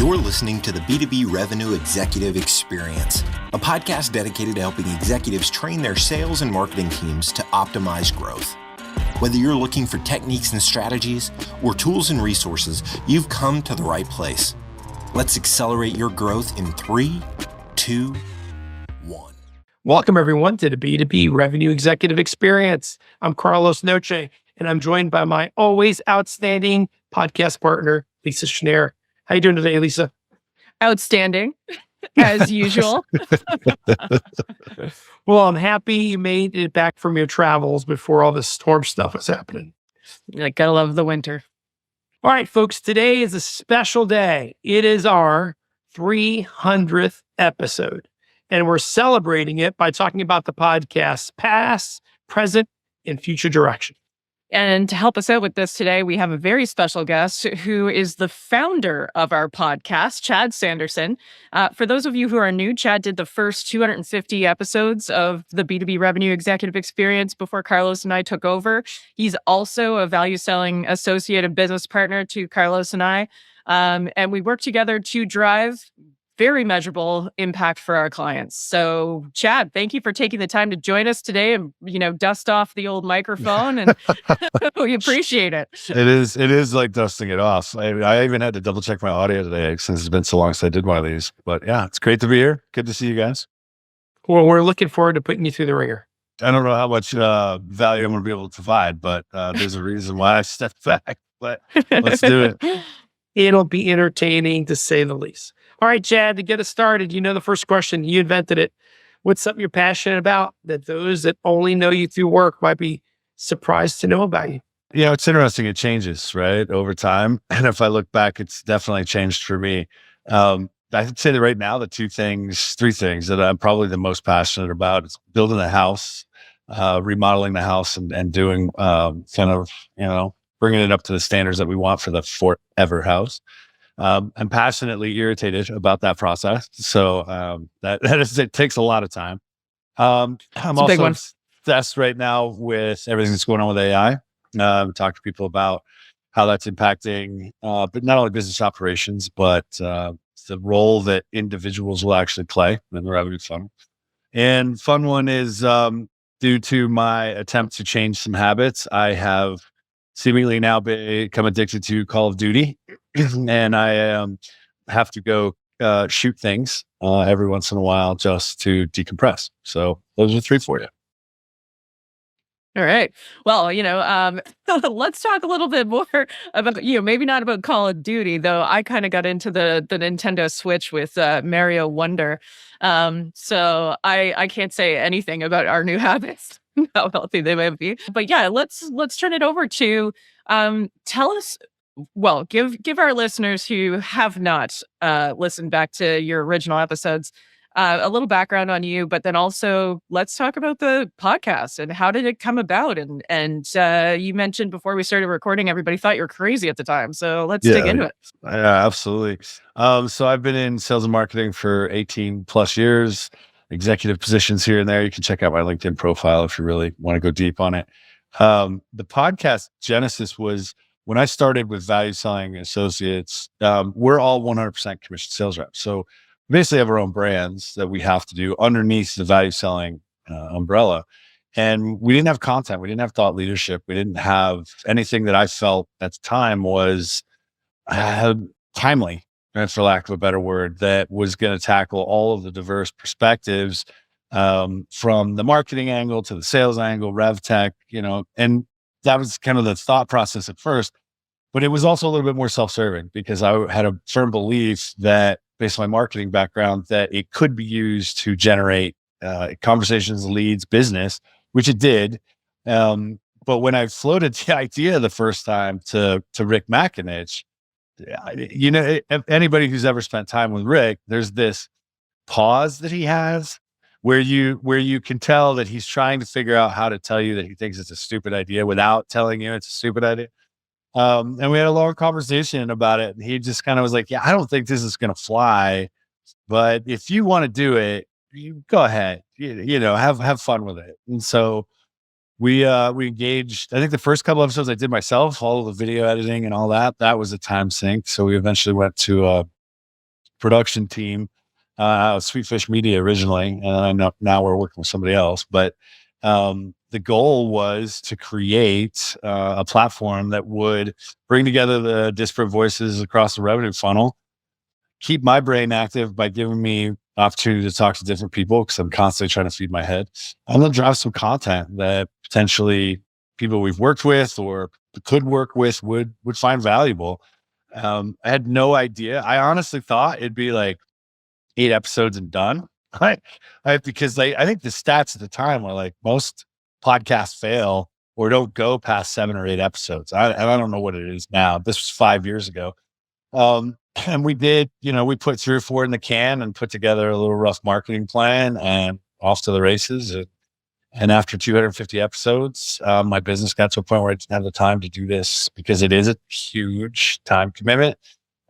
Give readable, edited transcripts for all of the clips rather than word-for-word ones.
You're listening to the B2B Revenue Executive Experience, a podcast dedicated to helping executives train their sales and marketing teams to optimize growth. Whether you're looking for techniques and strategies or tools and resources, you've come to the right place. Let's accelerate your growth in 3, 2, 1. Welcome, everyone, to the B2B Revenue Executive Experience. I'm Carlos Nouche, and I'm joined by my always outstanding podcast partner, Lisa Schnare. How you doing today, Lisa? Outstanding, as usual. Well, I'm happy you made it back from your travels before all this storm stuff was happening. Like, gotta love the winter. All right, folks, today is a special day. It is our 300th episode, and we're celebrating it by talking about the podcast's past, present, and future direction. And to help us out with this today, we have a very special guest who is the founder of our podcast, Chad Sanderson. For those of you who are new, Chad did the first 250 episodes of the B2B Revenue Executive Experience before Carlos and I took over. He's also a value selling associate and business partner to Carlos and I. And we work together to drive very measurable impact for our clients. So, Chad, thank you for taking the time to join us today and, dust off the old microphone, and we appreciate it. It is like dusting it off. I even had to double check my audio today since it's been so long since I did one of these. But yeah, it's great to be here. Good to see you guys. Well, we're looking forward to putting you through the ringer. I don't know how much value I'm going to be able to provide, but there's a reason why I stepped back. But let's do it. It'll be entertaining, to say the least. All right, Chad, to get us started, the first question, you invented it. What's something you're passionate about that those that only know you through work might be surprised to know about you? Yeah, it's interesting. It changes, right, over time. And if I look back, it's definitely changed for me. I'd say that right now, the three things that I'm probably the most passionate about is building a house, remodeling the house, and doing bringing it up to the standards that we want for the forever house. I'm passionately irritated about that process. So it takes a lot of time. I'm also obsessed right now with everything that's going on with AI. Talk to people about how that's impacting, but not only business operations, but the role that individuals will actually play in the revenue funnel. And fun one is due to my attempt to change some habits, I have seemingly now become addicted to Call of Duty, and I have to go shoot things every once in a while just to decompress. So those are 3 for you. All right. Well, let's talk a little bit more about, maybe not about Call of Duty, though I kind of got into the Nintendo Switch with Mario Wonder. So I can't say anything about our new habits, how healthy they might be. But yeah, let's turn it over to tell us, give our listeners who have not listened back to your original episodes a little background on you, but then also let's talk about the podcast and how did it come about? And you mentioned before we started recording, everybody thought you were crazy at the time. So let's dig into it. Yeah, absolutely. So I've been in sales and marketing for 18 plus years, executive positions here and there. You can check out my LinkedIn profile if you really want to go deep on it. The podcast genesis was when I started with value selling associates. We're all 100% commission sales reps. So basically have our own brands that we have to do underneath the value selling umbrella. And we didn't have content. We didn't have thought leadership. We didn't have anything that I felt at the time was timely, right, for lack of a better word, that was going to tackle all of the diverse perspectives from the marketing angle to the sales angle, rev tech, and that was kind of the thought process at first. But it was also a little bit more self-serving because I had a firm belief that, based on my marketing background, that it could be used to generate conversations, leads, business, which it did. But when I floated the idea the first time to Rick McInich, if anybody who's ever spent time with Rick, there's this pause that he has where you can tell that he's trying to figure out how to tell you that he thinks it's a stupid idea without telling you it's a stupid idea. And we had a long conversation about it. And he just kind of was like, yeah, I don't think this is going to fly, but if you want to do it, you go ahead, have fun with it. And so we engaged. I think the first couple episodes I did myself, all of the video editing and all that was a time sink. So we eventually went to production team, Sweetfish Media originally, and I know now we're working with somebody else. But the goal was to create a platform that would bring together the disparate voices across the revenue funnel, keep my brain active by giving me opportunity to talk to different people because I'm constantly trying to feed my head, and then drive some content that potentially people we've worked with or could work with would find valuable. I had no idea. I honestly thought it'd be like 8 episodes and done. Because I think the stats at the time were like most podcasts fail or don't go past 7 or 8 episodes. And I don't know what it is now. This was 5 years ago. And we did, we put 3 or 4 in the can and put together a little rough marketing plan and off to the races. And after 250 episodes, my business got to a point where I didn't have the time to do this because it is a huge time commitment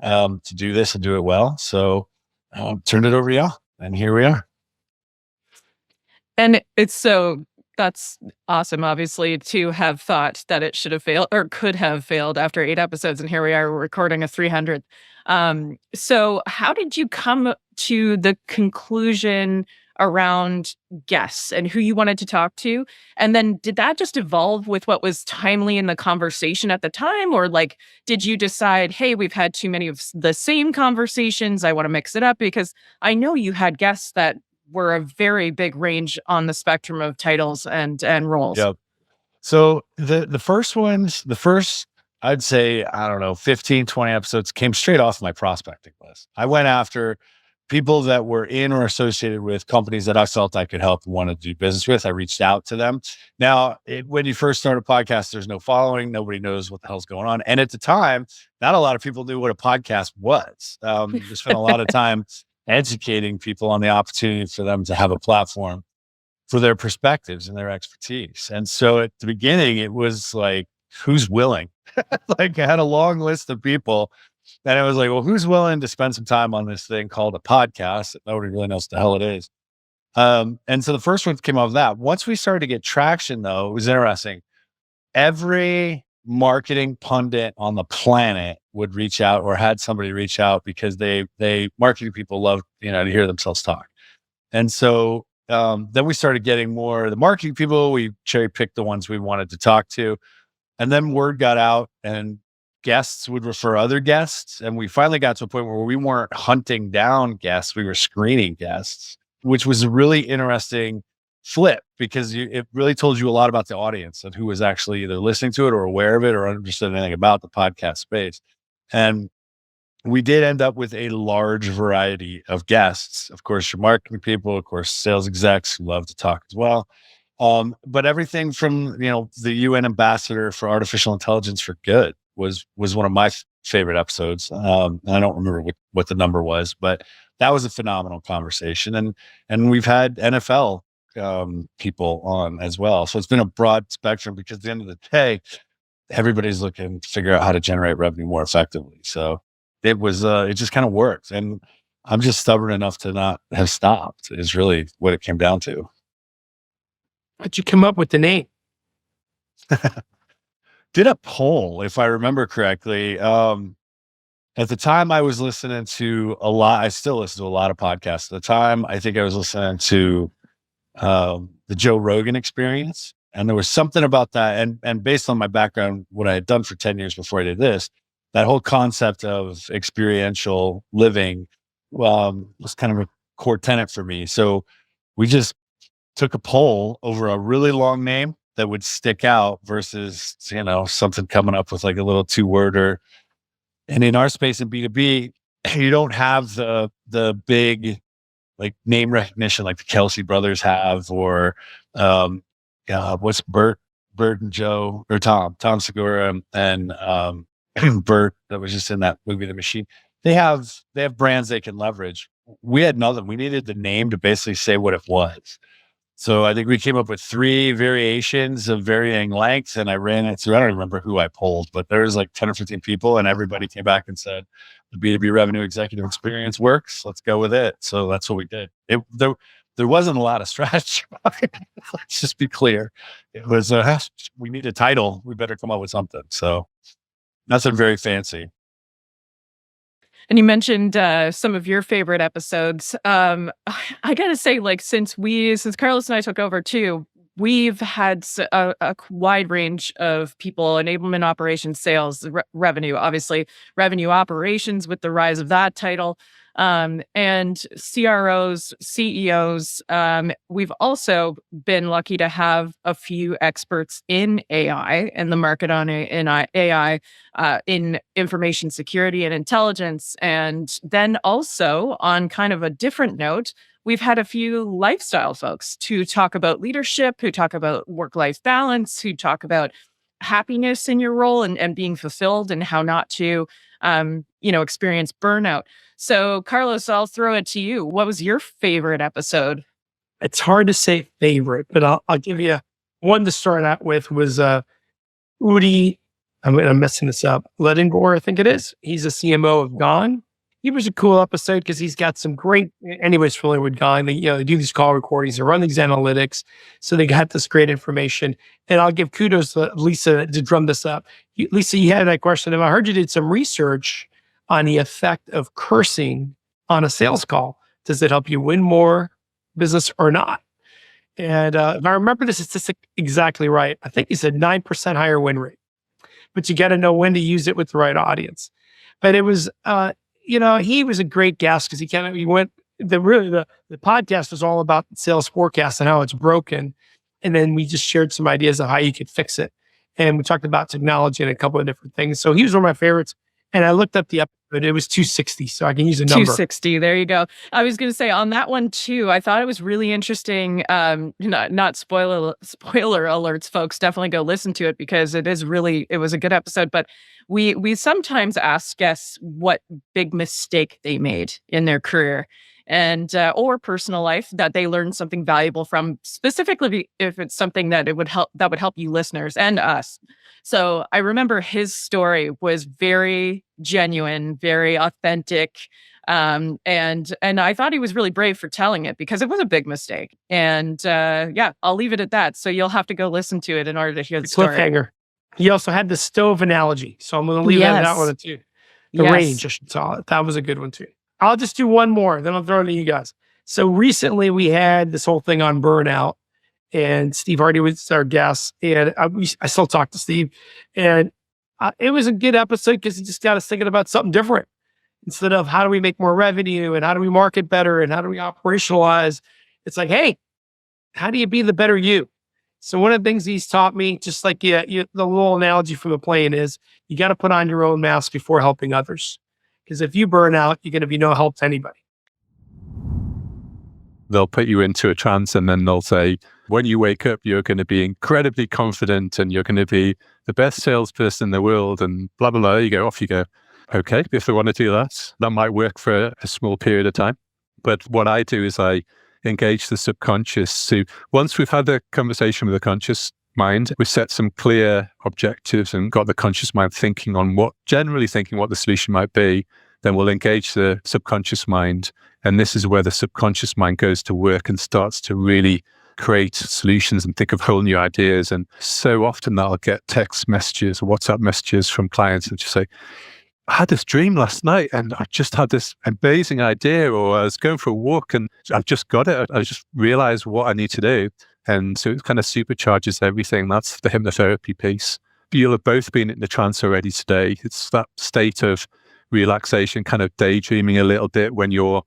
to do this and do it well. So turned it over to y'all, and here we are. And that's awesome, obviously, to have thought that it should have failed or could have failed after 8 episodes. And here we are recording a 300th. So how did you come to the conclusion around guests and who you wanted to talk to? And then did that just evolve with what was timely in the conversation at the time? Or like, did you decide, hey, we've had too many of the same conversations, I want to mix it up? Because I know you had guests that were a very big range on the spectrum of titles and roles. Yep. So the first, I'd say, I don't know, 15, 20 episodes came straight off my prospecting list. I went after people that were in or associated with companies that I felt I could help and wanted to do business with. I reached out to them. Now, when you first start a podcast, there's no following. Nobody knows what the hell's going on. And at the time, not a lot of people knew what a podcast was. We spent a lot of time educating people on the opportunity for them to have a platform for their perspectives and their expertise. And so at the beginning, it was like, who's willing? Like I had a long list of people, and it was like, well, who's willing to spend some time on this thing called a podcast that nobody really knows what the hell it is? And so the first one came off of that. Once we started to get traction, though, it was interesting. Every marketing pundit on the planet would reach out or had somebody reach out because they marketing people love, to hear themselves talk. And so then we started getting more of the marketing people. We cherry picked the ones we wanted to talk to. And then word got out and guests would refer other guests. And we finally got to a point where we weren't hunting down guests. We were screening guests, which was a really interesting flip because it really told you a lot about the audience and who was actually either listening to it or aware of it or understood anything about the podcast space. And we did end up with a large variety of guests. Of course, your marketing people, of course, sales execs who love to talk as well. But everything from, the UN ambassador for artificial intelligence for good was one of my favorite episodes. And I don't remember what the number was, but that was a phenomenal conversation. And we've had NFL people on as well. So it's been a broad spectrum because at the end of the day, everybody's looking to figure out how to generate revenue more effectively. So it was, it just kind of worked. And I'm just stubborn enough to not have stopped is really what it came down to. How'd you come up with the name? Did a poll, if I remember correctly. At the time I was listening to a lot, I still listen to a lot of podcasts. At the time, I think I was listening to the Joe Rogan Experience. And there was something about that. And based on my background, what I had done for 10 years before I did this, that whole concept of experiential living was kind of a core tenet for me. So we just took a poll over a really long name that would stick out versus, something coming up with like a little 2-worder. And in our space in B2B, you don't have the big like name recognition like the Kelsey brothers have, or what's Bert and Joe or Tom Segura and Bert that was just in that movie The Machine. They have brands they can leverage. We had nothing. We needed the name to basically say what it was. So I think we came up with 3 variations of varying lengths, and I ran it through. I don't remember who I polled, but there was like 10 or 15 people, and everybody came back and said, the B2B Revenue Executive Experience works. Let's go with it. So that's what we did. There wasn't a lot of strategy. Let's just be clear. It was, we need a title. We better come up with something. So nothing very fancy. And you mentioned some of your favorite episodes. I gotta say, like since Carlos and I took over too, we've had a wide range of people: enablement, operations, sales, revenue, obviously revenue operations with the rise of that title, and CROs, CEOs. We've also been lucky to have a few experts in AI and the market on AI, in information security and intelligence. And then also, on kind of a different note, we've had a few lifestyle folks to talk about leadership, who talk about work-life balance, who talk about happiness in your role and being fulfilled, and how not to, experience burnout. So, Carlos, I'll throw it to you. What was your favorite episode? It's hard to say favorite, but I'll give you one to start out with. Was Udi, I'm messing this up, Ledingor, I think it is. He's a CMO of Gone. He was a cool episode because he's got some great, anyways, familiar with Gone. They do these call recordings, they run these analytics. So they got this great information. And I'll give kudos to Lisa to drum this up. Lisa, you had that question. And I heard you did some research on the effect of cursing on a sales call. Does it help you win more business or not? And if I remember the statistic exactly right, I think you said 9% higher win rate. But you got to know when to use it with the right audience. But it was, he was a great guest because the podcast was all about sales forecast and how it's broken. And then we just shared some ideas of how you could fix it. And we talked about technology and a couple of different things. So he was one of my favorites. And I looked up the episode, it was 260. So I can use a number. 260. There you go. I was going to say on that one too, I thought it was really interesting. Not spoiler alerts, folks. Definitely go listen to it because it was a good episode. But we sometimes ask guests what big mistake they made in their career and or personal life that they learned something valuable from, specifically if it's something that would help you listeners and us. So I remember his story was very genuine, very authentic. And I thought he was really brave for telling it because it was a big mistake. And I'll leave it at that. So you'll have to go listen to it in order to hear the story. Cliffhanger. He also had the stove analogy. So I'm going to leave it at that one too. The range, I should call it. That was a good one too. I'll just do one more, then I'll throw it to you guys. So recently we had this whole thing on burnout, and Steve Hardy was our guest, and I still talk to Steve, and it was a good episode because he just got us thinking about something different. Instead of how do we make more revenue and how do we market better and how do we operationalize, it's like, hey, how do you be the better you? So one of the things he's taught me, just like the little analogy from the plane is, you got to put on your own mask before helping others. Because if you burn out, you're going to be no help to anybody. They'll put you into a trance and then they'll say, when you wake up, you're going to be incredibly confident and you're going to be the best salesperson in the world and blah, blah, blah. You go, off you go. Okay, if they want to do that, that might work for a small period of time. But what I do is I engage the subconscious. So once we've had the conversation with the conscious mind, we set some clear objectives and got the conscious mind thinking on what the solution might be, then we'll engage the subconscious mind. And this is where the subconscious mind goes to work and starts to really create solutions and think of whole new ideas. And so often I'll get text messages, WhatsApp messages from clients and just say, I had this dream last night and I just had this amazing idea, or I was going for a walk and I've just got it. I just realized what I need to do. And so it kind of supercharges everything. That's the hypnotherapy piece. You'll have both been in the trance already today. It's that state of relaxation, kind of daydreaming a little bit when you're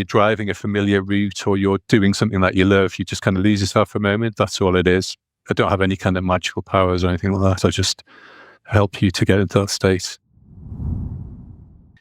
driving a familiar route or you're doing something that you love, you just kind of lose yourself for a moment. That's all it is. I don't have any kind of magical powers or anything like that. I just help you to get into that state.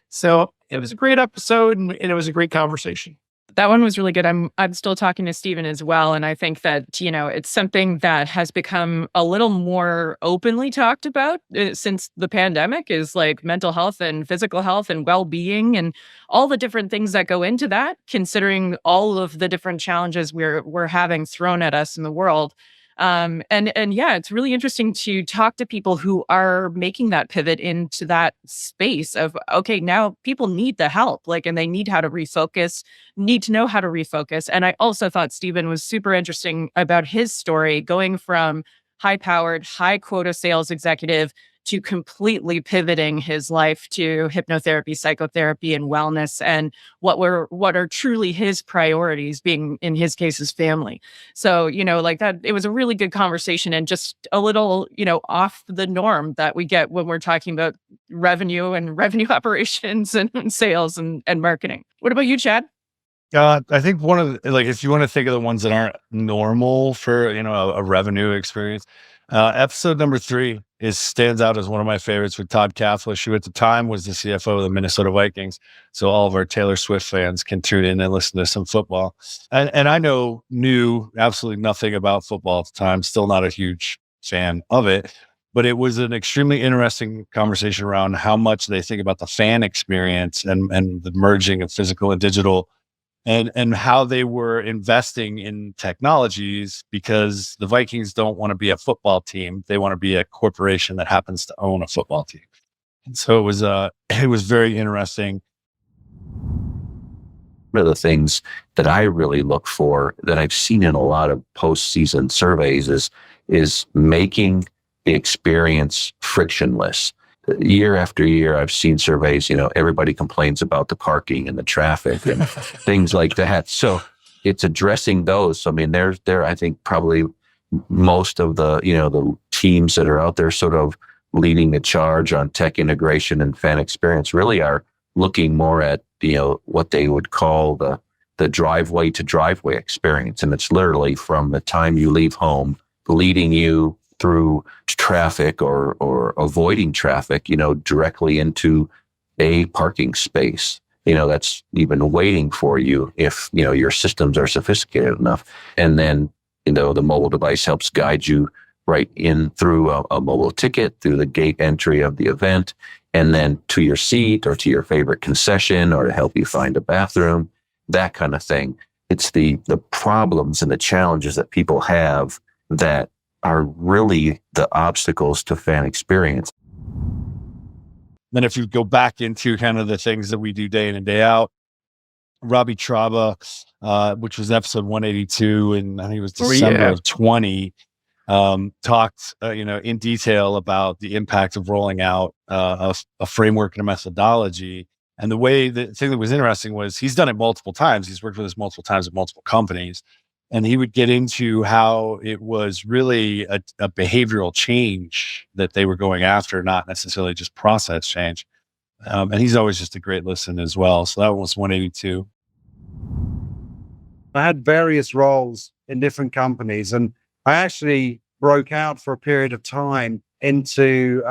So it was a great episode and it was a great conversation. That one was really good. I'm still talking to Stephen as well. And I think that, it's something that has become a little more openly talked about since the pandemic, is like mental health and physical health and well-being and all the different things that go into that, considering all of the different challenges we're having thrown at us in the world. It's really interesting to talk to people who are making that pivot into that space of, okay, now people need the help, and they need to know how to refocus. And I also thought Stephen was super interesting about his story, going from high-powered, high-quota sales executive to completely pivoting his life to hypnotherapy, psychotherapy, and wellness, and what are truly his priorities, being in his case his family. So, like that, it was a really good conversation and just a little, off the norm that we get when we're talking about revenue and revenue operations and sales and marketing. What about you, Chad? I think one of the, like, if you want to think of the ones that aren't normal for, a revenue experience, episode number 3 stands out as one of my favorites with Tod Caflisch, who at the time was the CFO of the Minnesota Vikings. So all of our Taylor Swift fans can tune in and listen to some football. And I knew absolutely nothing about football at the time, still not a huge fan of it, but it was an extremely interesting conversation around how much they think about the fan experience and the merging of physical and digital, and how they were investing in technologies, because the Vikings don't want to be a football team. They want to be a corporation that happens to own a football team. And so it was very interesting. One of the things that I really look for, that I've seen in a lot of postseason surveys, is making the experience frictionless. Year after year, I've seen surveys, everybody complains about the parking and the traffic and things like that. So it's addressing those. I mean, they're, I think, probably most of the, the teams that are out there sort of leading the charge on tech integration and fan experience really are looking more at, what they would call the driveway to driveway experience. And it's literally from the time you leave home, leading you through traffic or avoiding traffic, directly into a parking space, that's even waiting for you if, your systems are sophisticated enough. And then, the mobile device helps guide you right in through a mobile ticket, through the gate entry of the event, and then to your seat or to your favorite concession, or to help you find a bathroom, that kind of thing. It's the problems and the challenges that people have that are really the obstacles to fan experience. Then if you go back into kind of the things that we do day in and day out, Robbie Traube, which was episode 182, and I think it was December of 20, talked, in detail about the impact of rolling out a framework and a methodology. And the thing that was interesting was he's done it multiple times. He's worked with us multiple times at multiple companies. And he would get into how it was really a behavioral change that they were going after, not necessarily just process change. And he's always just a great listen as well. So that was 182. I had various roles in different companies, and I actually broke out for a period of time into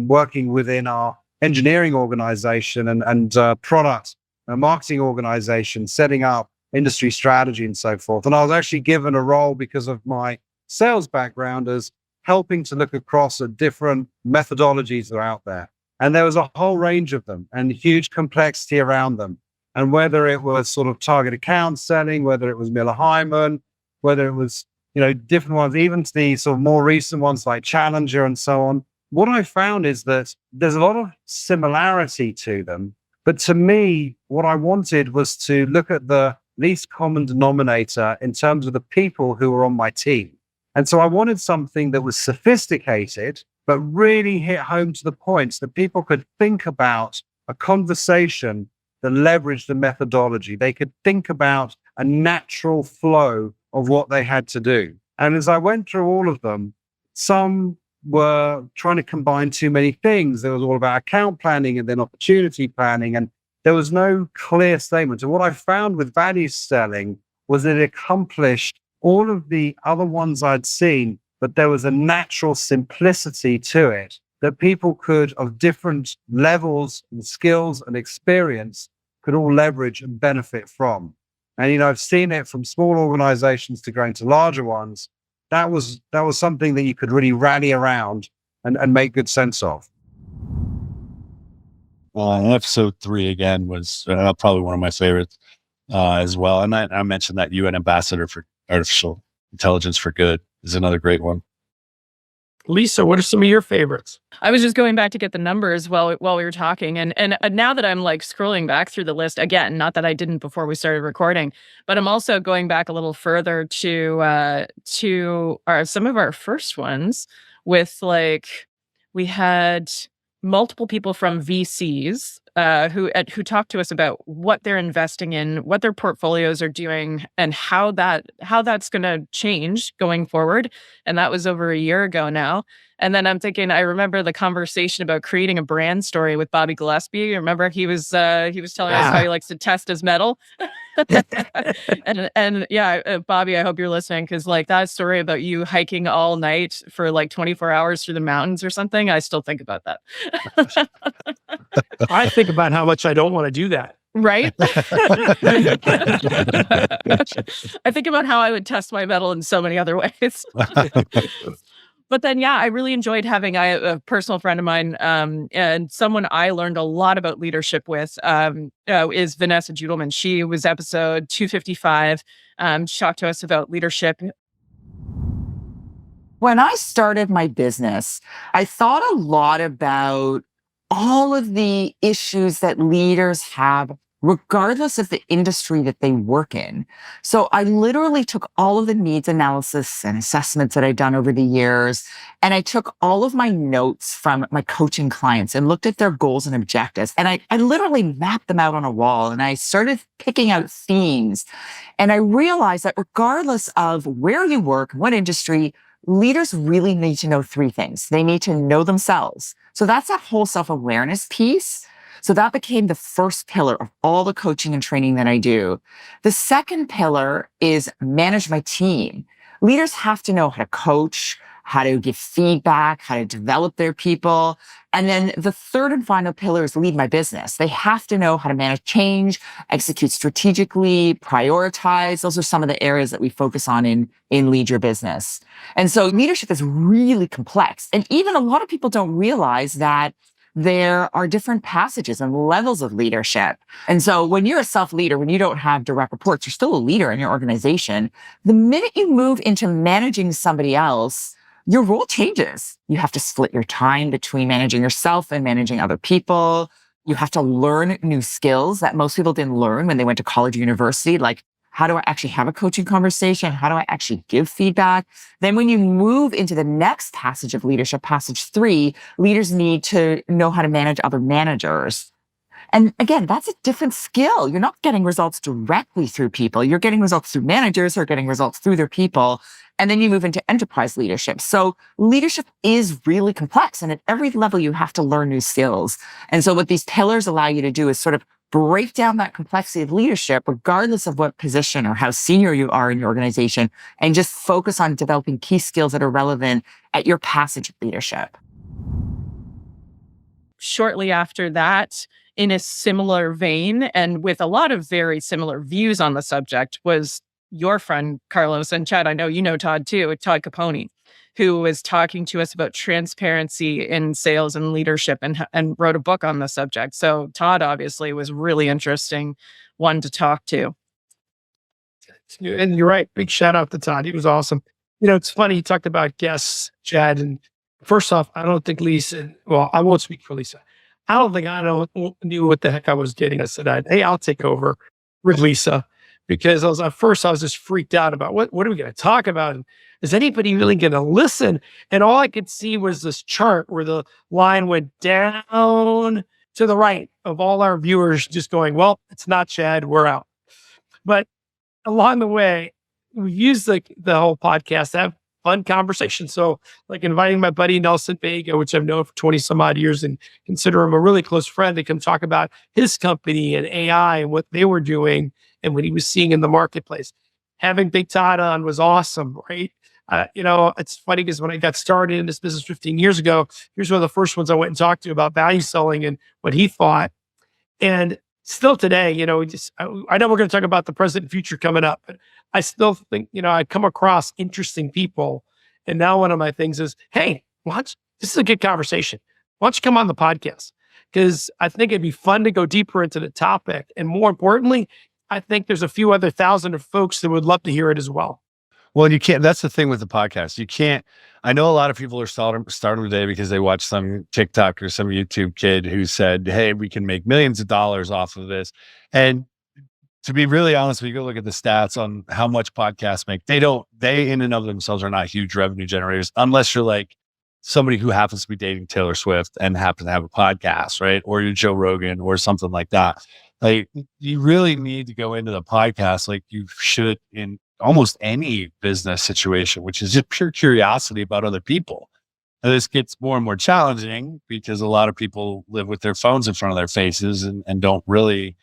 working within our engineering organization and product marketing organization, setting up industry strategy and so forth. And I was actually given a role because of my sales background as helping to look across at different methodologies that are out there. And there was a whole range of them and huge complexity around them. And whether it was sort of target account selling, whether it was Miller Heiman, whether it was, different ones, even to the sort of more recent ones like Challenger and so on, what I found is that there's a lot of similarity to them. But to me, what I wanted was to look at the least common denominator in terms of the people who were on my team. And so I wanted something that was sophisticated, but really hit home to the points that people could think about a conversation that leveraged the methodology. They could think about a natural flow of what they had to do. And as I went through all of them, some were trying to combine too many things. There was all about account planning and then opportunity planning, and there was no clear statement. And what I found with value selling was that it accomplished all of the other ones I'd seen, but there was a natural simplicity to it that people could, of different levels and skills and experience, could all leverage and benefit from. And, I've seen it from small organizations to growing to larger ones. That was something that you could really rally around and make good sense of. Episode 3 again was probably one of my favorites as well. And I mentioned that UN ambassador for artificial intelligence for good is another great one. Lisa, what are some of your favorites? I was just going back to get the numbers while we were talking. And now that I'm like scrolling back through the list again, not that I didn't before we started recording, but I'm also going back a little further to some of our first ones with we had multiple people from VCs who talked to us about what they're investing in, what their portfolios are doing, and how that's going to change going forward. And that was over a year ago now. And then I'm thinking, I remember the conversation about creating a brand story with Bobby Gillespie. Remember he was telling us how he likes to test his metal. and yeah, Bobby, I hope you're listening, because like that story about you hiking all night for like 24 hours through the mountains or something, I still think about that. I think about how much I don't want to do that. Right? I think about how I would test my metal in so many other ways. But then, yeah, I really enjoyed having a personal friend of mine and someone I learned a lot about leadership with is Vanessa Judelman. She was episode 255. She talked to us about leadership. When I started my business, I thought a lot about all of the issues that leaders have, regardless of the industry that they work in. So I literally took all of the needs analysis and assessments that I'd done over the years, and I took all of my notes from my coaching clients and looked at their goals and objectives. And I literally mapped them out on a wall, and I started picking out themes. And I realized that regardless of where you work, what industry, leaders really need to know three things. They need to know themselves. So that's that whole self-awareness piece. So that became the first pillar of all the coaching and training that I do. The second pillar is manage my team. Leaders have to know how to coach, how to give feedback, how to develop their people. And then the third and final pillar is lead my business. They have to know how to manage change, execute strategically, prioritize. Those are some of the areas that we focus on in Lead Your Business. And so leadership is really complex. And even a lot of people don't realize that there are different passages and levels of leadership. And so when you're a self-leader, when you don't have direct reports, you're still a leader in your organization. The minute you move into managing somebody else, your role changes. You have to split your time between managing yourself and managing other people. You have to learn new skills that most people didn't learn when they went to college or university, like how do I actually have a coaching conversation? How do I actually give feedback? Then when you move into the next passage of leadership, passage 3, leaders need to know how to manage other managers. And again, that's a different skill. You're not getting results directly through people. You're getting results through managers who are getting results through their people. And then you move into enterprise leadership. So leadership is really complex. And at every level, you have to learn new skills. And so what these pillars allow you to do is sort of break down that complexity of leadership, regardless of what position or how senior you are in your organization, and just focus on developing key skills that are relevant at your passage of leadership. Shortly after that, in a similar vein and with a lot of very similar views on the subject, was your friend Carlos. And Chad, I know you know Tod too, Tod Caflisch, who was talking to us about transparency in sales and leadership and wrote a book on the subject. So Tod obviously was really interesting one to talk to. And you're right. Big shout out to Tod. He was awesome. You know, it's funny. You talked about guests, Chad. And first off, I don't think Lisa, well, I won't speak for Lisa. I don't think I knew what the heck I was getting. I said, hey, I'll take over with Lisa. Because I was just freaked out about what are we going to talk about? And is anybody really going to listen? And all I could see was this chart where the line went down to the right of all our viewers just going, well, it's not Chad, we're out. But along the way, we used the whole podcast to have fun conversations. So like inviting my buddy Nelson Vega, which I've known for 20 some odd years and consider him a really close friend, to come talk about his company and AI and what they were doing and what he was seeing in the marketplace. Having Big Tod on was awesome, right? You know, it's funny because when I got started in this business 15 years ago, here's one of the first ones I went and talked to about value selling and what he thought. And still today, you know, I know we're going to talk about the present and future coming up, but I still think, you know, I come across interesting people. And now one of my things is, hey, this is a good conversation. Why don't you come on the podcast? Because I think it'd be fun to go deeper into the topic. And more importantly, I think there's a few other thousand of folks that would love to hear it as well. Well, you can't, that's the thing with the podcast. You can't, I know a lot of people are starting today because they watch some TikTok or some YouTube kid who said, hey, we can make millions of dollars off of this. And to be really honest, when you go look at the stats on how much podcasts make, they in and of themselves are not huge revenue generators, unless you're like somebody who happens to be dating Taylor Swift and happens to have a podcast, right? Or you're Joe Rogan or something like that. Like, you really need to go into the podcast like you should in almost any business situation, which is just pure curiosity about other people. And this gets more and more challenging because a lot of people live with their phones in front of their faces and don't really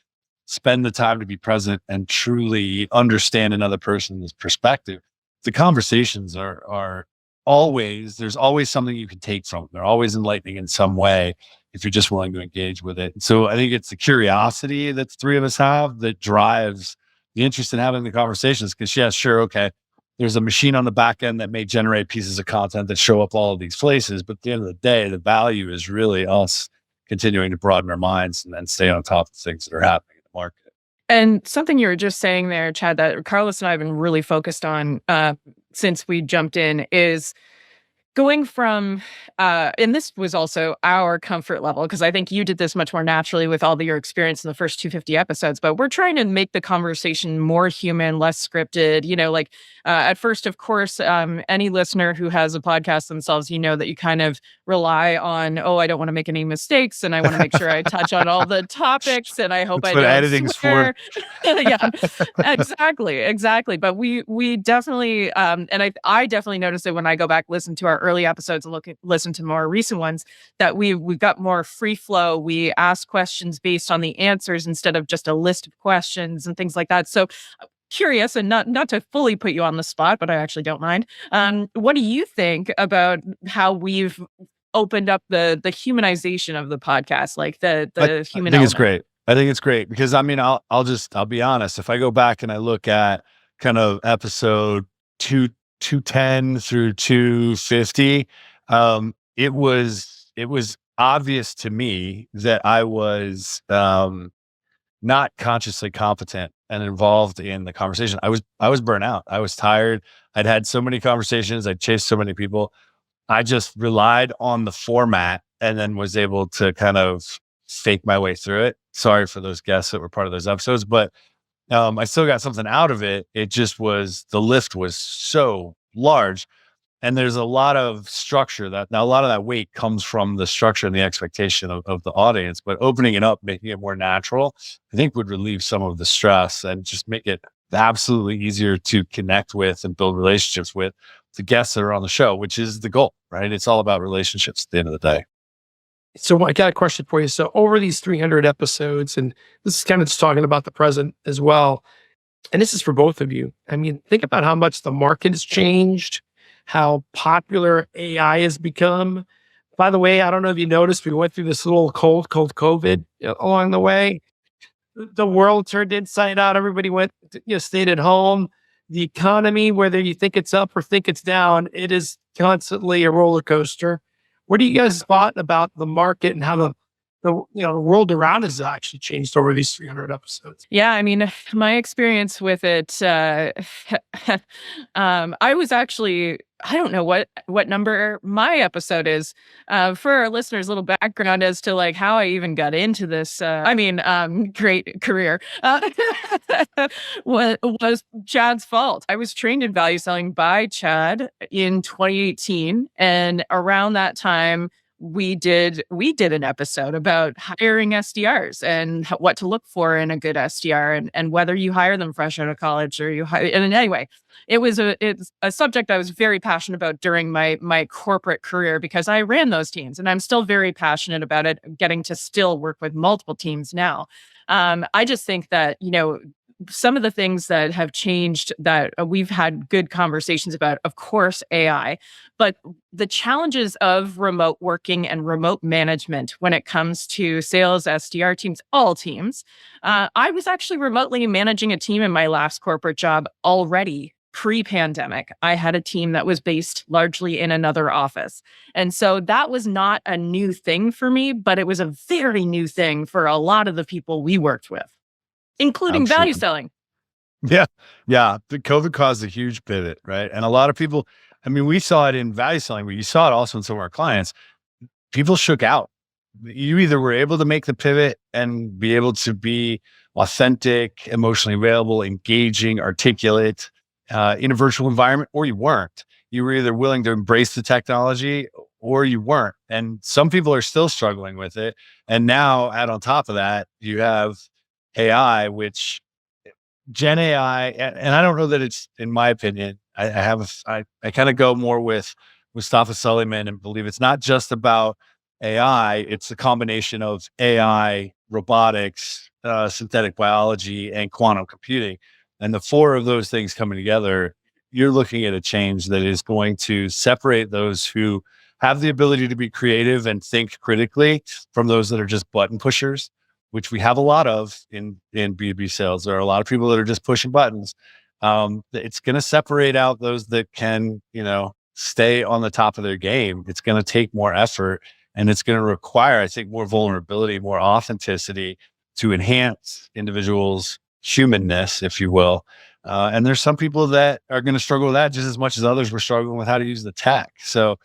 spend the time to be present and truly understand another person's perspective. The conversations are always, there's always something you can take from them. They're always enlightening in some way if you're just willing to engage with it. So I think it's the curiosity that the three of us have that drives the interest in having the conversations. Because yeah, sure, okay, there's a machine on the back end that may generate pieces of content that show up all of these places. But at the end of the day, the value is really us continuing to broaden our minds and stay on top of things that are happening in the market. And something you were just saying there, Chad, that Carlos and I have been really focused on since we jumped in is going from, and this was also our comfort level, because I think you did this much more naturally with all of your experience in the first 250 episodes, but we're trying to make the conversation more human, less scripted. Like at first, of course, any listener who has a podcast themselves, that you kind of rely on, I don't want to make any mistakes and I want to make sure I touch on all the topics and I hope That's I what don't editing's swear. Yeah, exactly. But we definitely, and I definitely noticed it when I go back, listen to our early episodes and listen to more recent ones, that we've got more free flow. We ask questions based on the answers instead of just a list of questions and things like that. So curious, and not to fully put you on the spot, but I actually don't mind. What do you think about how we've opened up the humanization of the podcast, like the human I think element? it's great. I think it's great because I'll be honest. If I go back and I look at kind of episode 210 through 250, it was obvious to me that I was not consciously competent and involved in the conversation. I was burnt out. I was tired. I'd had so many conversations. I'd chased so many people. I just relied on the format and then was able to kind of fake my way through it. Sorry for those guests that were part of those episodes, but I still got something out of it. It just was, the lift was so large. And there's a lot of structure a lot of that weight comes from the structure and the expectation of the audience, but opening it up, making it more natural, I think would relieve some of the stress and just make it absolutely easier to connect with and build relationships with the guests that are on the show, which is the goal, right? It's all about relationships at the end of the day. So I got a question for you. So over these 300 episodes, and this is kind of just talking about the present as well, and this is for both of you. I mean, think about how much the market has changed, how popular AI has become. By the way, I don't know if you noticed, we went through this little cold COVID along the way. The world turned inside out. Everybody stayed at home. The economy, whether you think it's up or think it's down, it is constantly a roller coaster. What do you guys thought about the market and how the world around us has actually changed over these 300 episodes? Yeah, I mean, my experience with it, I was actually, I don't know what number my episode is. For our listeners, a little background as to like how I even got into this. Great career was Chad's fault. I was trained in value selling by Chad in 2018, and around that time, we did an episode about hiring SDRs and what to look for in a good SDR and whether you hire them fresh out of college or you hire. And anyway, it's a subject I was very passionate about during my corporate career because I ran those teams, and I'm still very passionate about it, getting to still work with multiple teams now. I just think that, some of the things that have changed that we've had good conversations about, of course, AI, but the challenges of remote working and remote management when it comes to sales, SDR teams, all teams. I was actually remotely managing a team in my last corporate job already pre-pandemic. I had a team that was based largely in another office. And so that was not a new thing for me, but it was a very new thing for a lot of the people we worked with, including Absolutely. value selling. Yeah. Yeah. The COVID caused a huge pivot, right? And a lot of people, I mean, we saw it in value selling, but you saw it also in some of our clients. People shook out. You either were able to make the pivot and be able to be authentic, emotionally available, engaging, articulate in a virtual environment, or you weren't. You were either willing to embrace the technology or you weren't. And some people are still struggling with it. And now add on top of that, you have AI, which Gen AI, and I don't know that it's, in my opinion, I kind of go more with Mustafa Suleyman and believe it's not just about AI, it's a combination of AI, robotics, synthetic biology, and quantum computing. And the four of those things coming together, you're looking at a change that is going to separate those who have the ability to be creative and think critically from those that are just button pushers, which we have a lot of in B2B sales. There are a lot of people that are just pushing buttons. It's going to separate out those that can, stay on the top of their game. It's going to take more effort, and it's going to require, I think, more vulnerability, more authenticity to enhance individuals' humanness, if you will. And there's some people that are going to struggle with that just as much as others were struggling with how to use the tech. So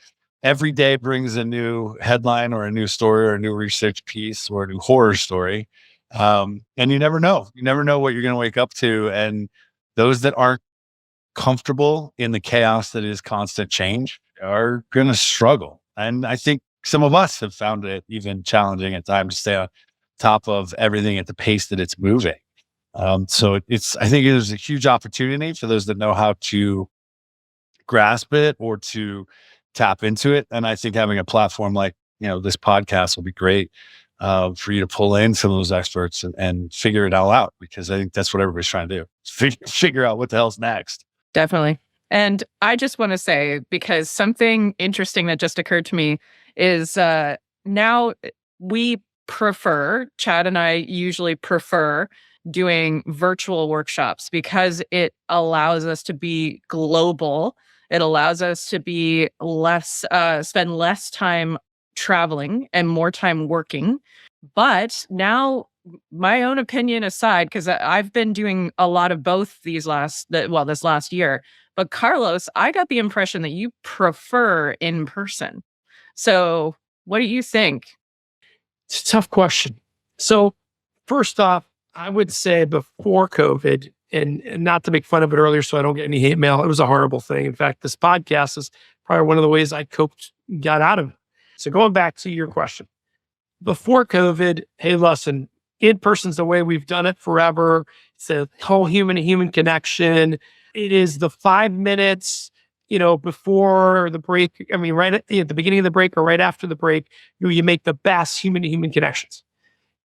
every day brings a new headline or a new story or a new research piece or a new horror story. And you never know. You never know what you're going to wake up to. And those that aren't comfortable in the chaos that is constant change are going to struggle. And I think some of us have found it even challenging at times to stay on top of everything at the pace that it's moving. So I think there's a huge opportunity for those that know how to grasp it or to tap into it. And I think having a platform like, this podcast will be great for you to pull in some of those experts and figure it all out, because I think that's what everybody's trying to do. Figure out what the hell's next. Definitely. And I just want to say, because something interesting that just occurred to me is now we prefer, Chad and I usually prefer doing virtual workshops because it allows us to be global. It allows us to be spend less time traveling and more time working. But now, my own opinion aside, because I've been doing a lot of both this last year. But Carlos, I got the impression that you prefer in person. So what do you think? It's a tough question. So first off, I would say before COVID, and not to make fun of it earlier so I don't get any hate mail, it was a horrible thing. In fact, this podcast is probably one of the ways I got out of it. So going back to your question, before COVID, hey, listen, in-person's the way we've done it forever. It's a whole human-to-human connection. It is the 5 minutes, before the break. I mean, right at the beginning of the break or right after the break, you make the best human-to-human connections.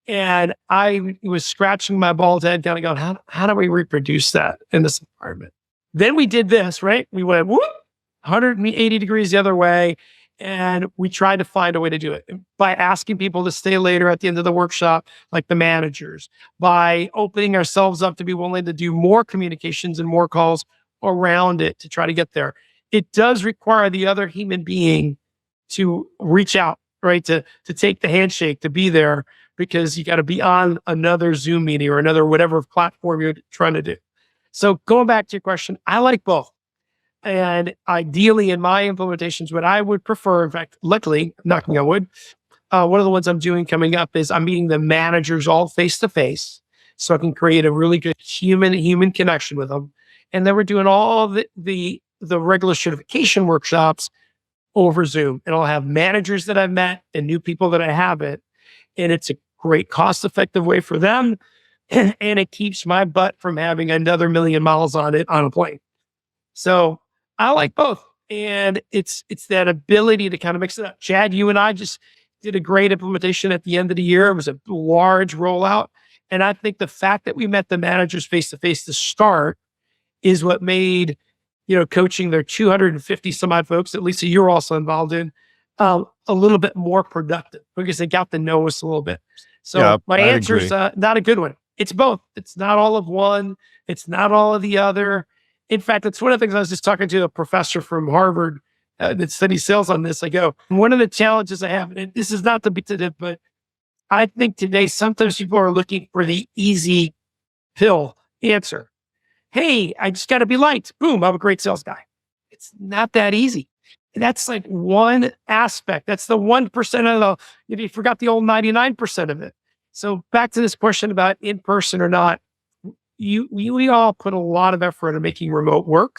And I was scratching my bald head, kind of going, how do we reproduce that in this environment? Then we did this, right? We went 180 degrees the other way. And we tried to find a way to do it by asking people to stay later at the end of the workshop, like the managers, by opening ourselves up to be willing to do more communications and more calls around it to try to get there. It does require the other human being to reach out, right? To take the handshake, to be there, because you got to be on another Zoom meeting or another whatever platform you're trying to do. So going back to your question, I like both. And ideally, in my implementations, what I would prefer, in fact, luckily, knocking on wood, one of the ones I'm doing coming up is I'm meeting the managers all face to face, so I can create a really good human connection with them. And then we're doing all the regular certification workshops over Zoom, and I'll have managers that I've met and new people that I haven't, and it's a great cost-effective way for them, and it keeps my butt from having another 1,000,000 miles on it on a plane. So I like both. And it's that ability to kind of mix it up. Chad, you and I just did a great implementation at the end of the year. It was a large rollout. And I think the fact that we met the managers face to face to start is what made, coaching their 250 some odd folks that Lisa, you're also involved in, a little bit more productive because they got to know us a little bit. So yeah, my answer is not a good one. It's both. It's not all of one. It's not all of the other. In fact, it's one of the things I was just talking to a professor from Harvard that studies sales on this. I go, one of the challenges I have, and this is not to be today, but I think today sometimes people are looking for the easy pill answer. Hey, I just got to be liked. Boom, I'm a great sales guy. It's not that easy. And that's like one aspect. That's the 1% of you forgot the old 99% of it. So back to this question about in person or not. We all put a lot of effort into making remote work.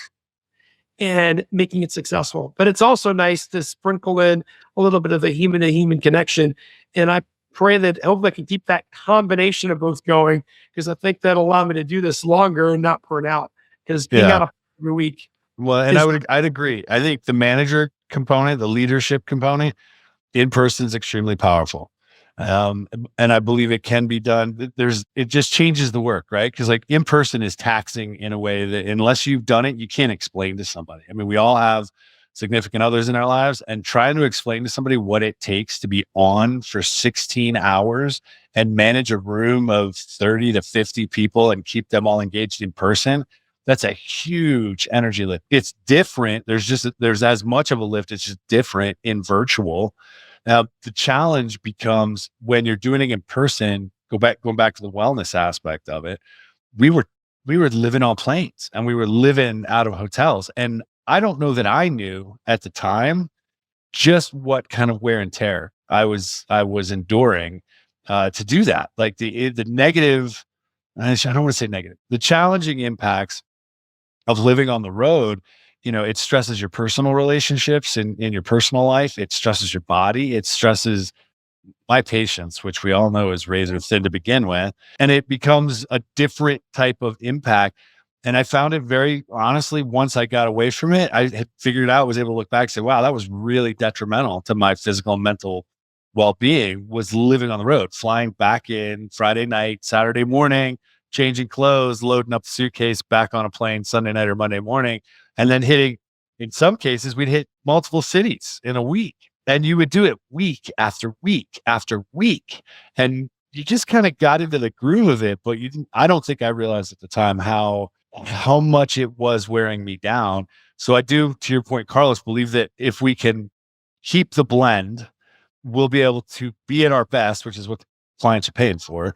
and making it successful. But it's also nice to sprinkle in a little bit of the human to human connection. And I pray that hopefully I can keep that combination of both going, because I think that'll allow me to do this longer and not burn out. Because being out every week. Well, and I'd agree. I think the manager component, the leadership component, in person is extremely powerful. And I believe it can be done. It just changes the work, right? Because like in person is taxing in a way that unless you've done it, you can't explain to somebody. I mean, we all have significant others in our lives, and trying to explain to somebody what it takes to be on for 16 hours and manage a room of 30 to 50 people and keep them all engaged in person. That's a huge energy lift. It's different. There's as much of a lift. It's just different in virtual. Now, the challenge becomes when you're doing it in person, going back to the wellness aspect of it. We were living on planes and we were living out of hotels. And I don't know that I knew at the time just what kind of wear and tear I was enduring to do that. Like the negative, I don't want to say negative, the challenging impacts of living on the road. It stresses your personal relationships in your personal life. It stresses your body. It stresses my patience, which we all know is razor thin to begin with. And it becomes a different type of impact. And I found it very honestly, once I got away from it, I had figured out, was able to look back and say, wow, that was really detrimental to my physical and mental well-being, was living on the road, flying back in Friday night, Saturday morning, changing clothes, loading up the suitcase, back on a plane Sunday night or Monday morning. And then in some cases, we'd hit multiple cities in a week. And you would do it week after week after week. And you just kind of got into the groove of it. But I don't think I realized at the time how much it was wearing me down. So I do, to your point, Carlos, believe that if we can keep the blend, we'll be able to be at our best, which is what the clients are paying for.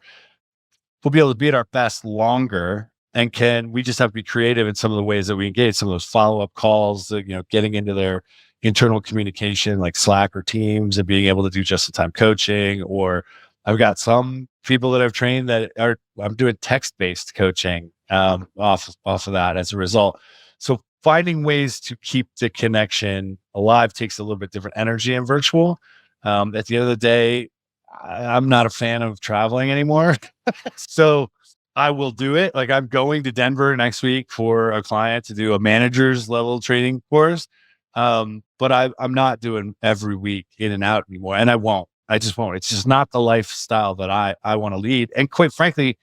We'll be able to be at our best longer. And we just have to be creative in some of the ways that we engage, some of those follow-up calls, getting into their internal communication like Slack or Teams, and being able to do just-in-time coaching. Or I've got some people that I've trained I'm doing text-based coaching off of that as a result. So finding ways to keep the connection alive takes a little bit different energy in virtual. At the end of the day, I'm not a fan of traveling anymore. So I will do it. Like I'm going to Denver next week for a client to do a manager's level training course. But I'm not doing every week in and out anymore. And I just won't. It's just not the lifestyle that I want to lead. And quite frankly,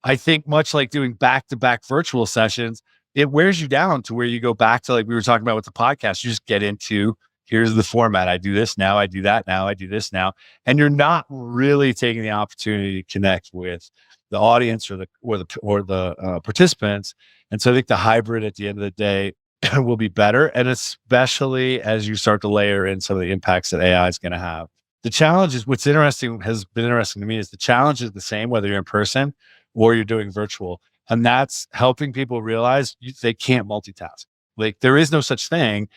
I think much like doing back-to-back virtual sessions, it wears you down to where you go back to, like we were talking about with the podcast, you just get into, here's the format. I do this now. I do that now. I do this now. And you're not really taking the opportunity to connect with the audience or the participants. And so I think the hybrid at the end of the day will be better. And especially as you start to layer in some of the impacts that AI is going to have. The challenge is, has been interesting to me, is the challenge is the same, whether you're in person or you're doing virtual. And that's helping people realize they can't multitask. Like there is no such thing.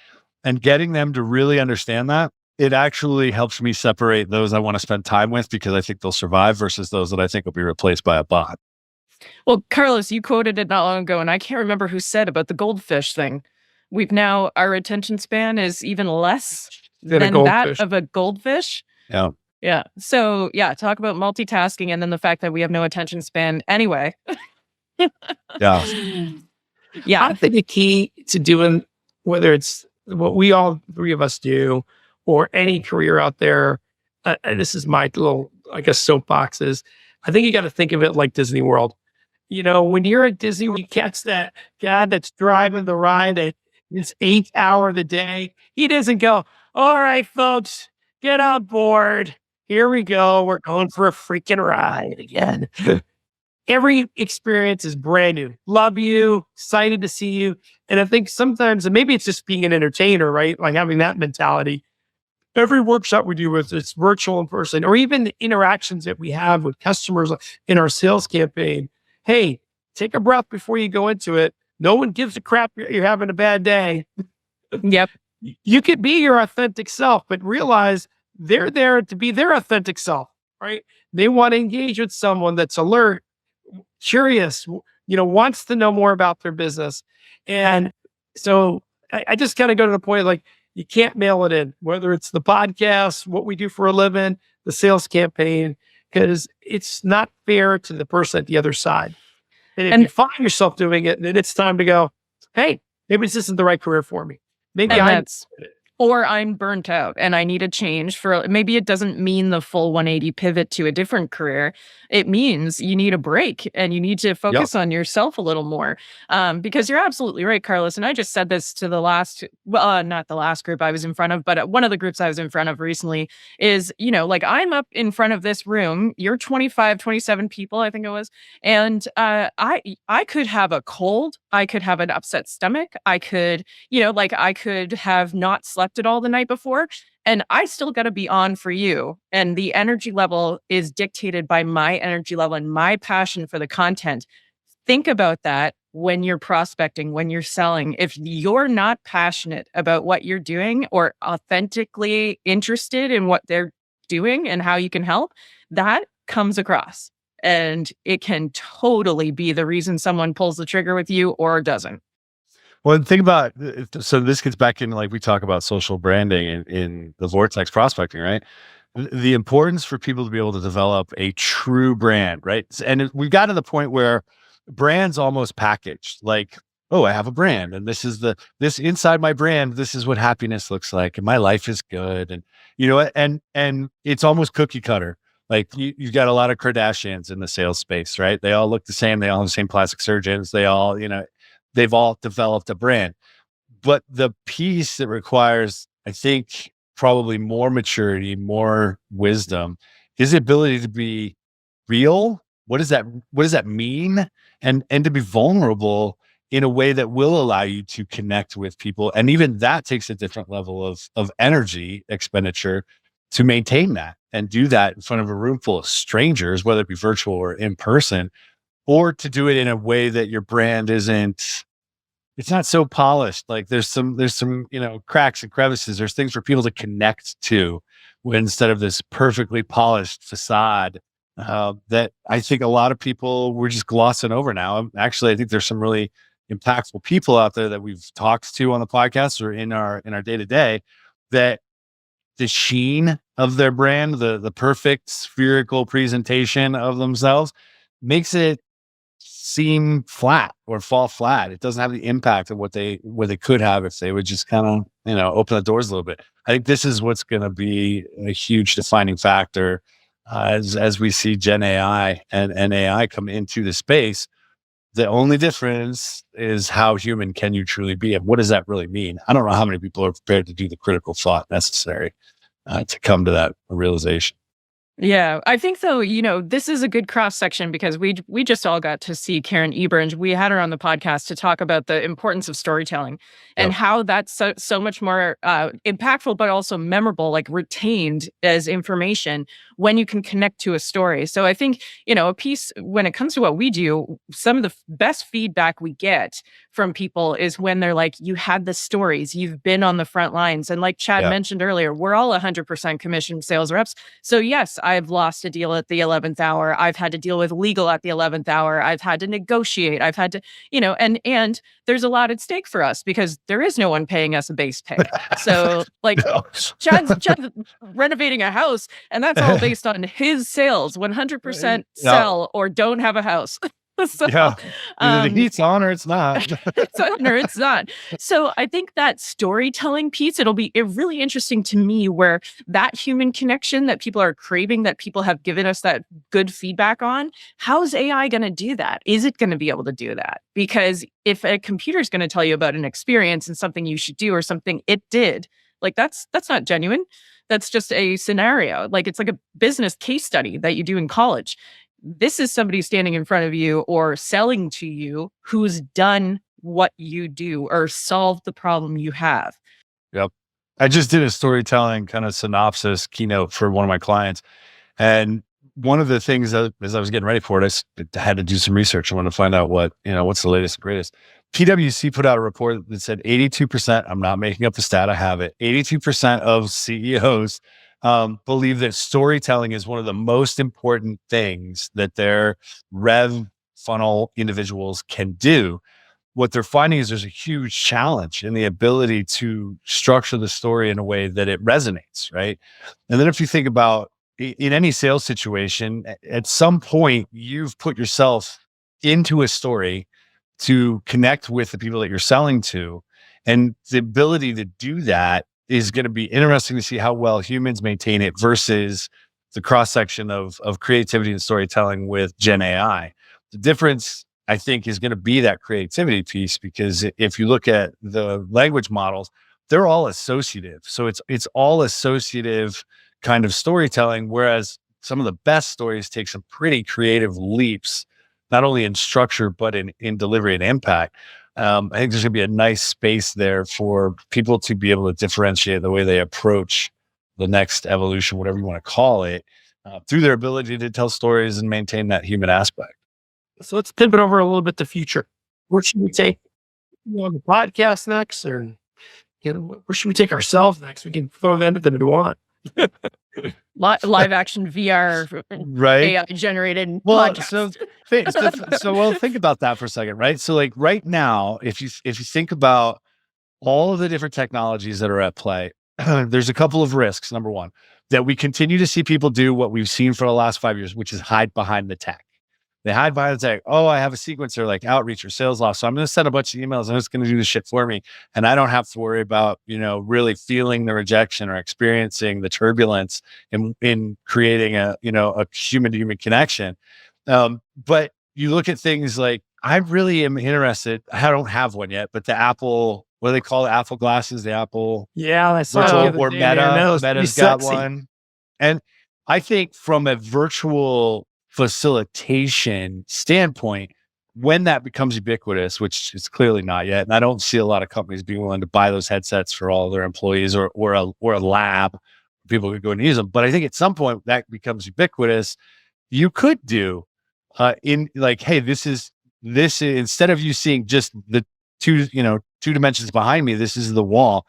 And getting them to really understand that, it actually helps me separate those I want to spend time with because I think they'll survive versus those that I think will be replaced by a bot. Well, Carlos, you quoted it not long ago, and I can't remember who said about the goldfish thing. Our attention span is even less than that of a goldfish. Yeah. Yeah. So talk about multitasking and then the fact that we have no attention span anyway. Yeah. Yeah. I think the key to doing, whether it's what we all three of us do or any career out there, this is my little, soapboxes. I think you got to think of it like Disney World. When you're at Disney, you catch that guy that's driving the ride at his 8th hour of the day. He doesn't go, all right, folks, get on board. Here we go. We're going for a freaking ride again. Every experience is brand new. Love you, excited to see you. And I think sometimes, and maybe it's just being an entertainer, right? Like having that mentality. Every workshop we do, with it's virtual in person, or even the interactions that we have with customers in our sales campaign. Hey, take a breath before you go into it. No one gives a crap you're having a bad day. Yep. You could be your authentic self, but realize they're there to be their authentic self, right? They want to engage with someone that's alert, curious, wants to know more about their business. And so I just kind of go to the point, like, you can't mail it in, whether it's the podcast, what we do for a living, the sales campaign, because it's not fair to the person at the other side. And if you find yourself doing it, then it's time to go, hey, maybe this isn't the right career for me. Maybe or I'm burnt out and I need a change for, maybe it doesn't mean the full 180 pivot to a different career. It means you need a break and you need to focus on yourself a little more. Because you're absolutely right, Carlos. And I just said this to the last, not the last group I was in front of, but one of the groups I was in front of recently is, like I'm up in front of this room, you're 25, 27 people, I think it was. And I could have a cold. I could have an upset stomach. I could, I could have not slept at all the night before, and I still got to be on for you. And the energy level is dictated by my energy level and my passion for the content. Think about that when you're prospecting, when you're selling. If you're not passionate about what you're doing or authentically interested in what they're doing and how you can help, that comes across. And it can totally be the reason someone pulls the trigger with you or doesn't. Well, think about, so this gets back into, like, we talk about social branding in the Vortex prospecting, right? The importance for people to be able to develop a true brand, right? And we've got to the point where brands almost packaged, like, oh, I have a brand, and this this inside my brand, this is what happiness looks like, and my life is good, and and it's almost cookie cutter. Like, you've got a lot of Kardashians in the sales space, right? They all look the same. They all have the same plastic surgeons. They all, they've all developed a brand. But the piece that requires, I think, probably more maturity, more wisdom, is the ability to be real. What does that mean? And to be vulnerable in a way that will allow you to connect with people. And even that takes a different level of energy expenditure to maintain that and do that in front of a room full of strangers, whether it be virtual or in person, or to do it in a way that your brand it's not so polished. Like, there's some, cracks and crevices. There's things for people to connect to, instead of this perfectly polished facade that I think a lot of people were just glossing over now. Actually, I think there's some really impactful people out there that we've talked to on the podcast or in our day-to-day, that the sheen of their brand, the perfect spherical presentation of themselves, makes it seem flat or fall flat. It doesn't have the impact of what they could have if they would just kind of, open the doors a little bit. I think this is what's going to be a huge defining factor as we see Gen AI and AI come into the space. The only difference is how human can you truly be, and what does that really mean? I don't know how many people are prepared to do the critical thought necessary to come to that realization. Yeah, I think though, this is a good cross section because we just all got to see Karen Eber, and we had her on the podcast to talk about the importance of storytelling and how that's so much more impactful, but also memorable, like retained as information when you can connect to a story. So I think, a piece when it comes to what we do, some of the best feedback we get from people is when they're like, you had the stories, you've been on the front lines. And like Chad mentioned earlier, we're all 100% commissioned sales reps. So yes, I've lost a deal at the 11th hour. I've had to deal with legal at the 11th hour. I've had to negotiate. I've had to, and there's a lot at stake for us because there is no one paying us a base pay. So like Chad's renovating a house, and that's all based on his sales, 100% sell or don't have a house. So, either the heat's on or it's not. It's on or it's not. So I think that storytelling piece, it'll be really interesting to me where that human connection that people are craving, that people have given us that good feedback on, how's AI going to do that? Is it going to be able to do that? Because if a computer is going to tell you about an experience and something you should do or something it did, like that's not genuine. That's just a scenario. Like, it's like a business case study that you do in college. This is somebody standing in front of you or selling to you who's done what you do or solved the problem you have. Yep. I just did a storytelling kind of synopsis keynote for one of my clients. And one of the things that, as I was getting ready for it, I had to do some research. I wanted to find out what's the latest and greatest. PwC put out a report that said 82%, I'm not making up the stat, I have it, 82% of CEOs believe that storytelling is one of the most important things that their rev funnel individuals can do. what they're finding is there's a huge challenge in the ability to structure the story in a way that it resonates, right? And then if you think about in any sales situation, at some point you've put yourself into a story to connect with the people that you're selling to. And the ability to do that is going to be interesting to see how well humans maintain it versus the cross section of creativity and storytelling with Gen AI. The difference, I think, is going to be that creativity piece, because if you look at the language models, they're all associative. So it's all associative kind of storytelling, whereas some of the best stories take some pretty creative leaps, not only in structure, but in delivery and impact. I think there's going to be a nice space there for people to be able to differentiate the way they approach the next evolution, whatever you want to call it, through their ability to tell stories and maintain that human aspect. So let's pivot over a little bit to the future. Where should we take the podcast next, or where should we take ourselves next? We can throw that anything we want. Live action VR, right? AI generated. Well, podcast. so think about that for a second, right? So like right now, if you think about all of the different technologies that are at play, there's a couple of risks. Number one, that we continue to see people do what we've seen for the last 5 years, which is hide behind the tech. They hide behind the tech. Oh, I have a sequencer like outreach or sales loss, so I'm going to send a bunch of emails. I'm just going to do this shit for me, and I don't have to worry about really feeling the rejection or experiencing the turbulence in creating a human to human connection. But you look at things like, I really am interested. I don't have one yet, but the Apple, what do they call it? Apple glasses, the Apple. Yeah, I saw virtual, or Meta's got one. And I think from a virtual facilitation standpoint, when that becomes ubiquitous, which is clearly not yet, and I don't see a lot of companies being willing to buy those headsets for all their employees or a lab, people could go and use them. But I think at some point that becomes ubiquitous. You could do in like, hey, this is instead of you seeing just the two dimensions behind me, this is the wall.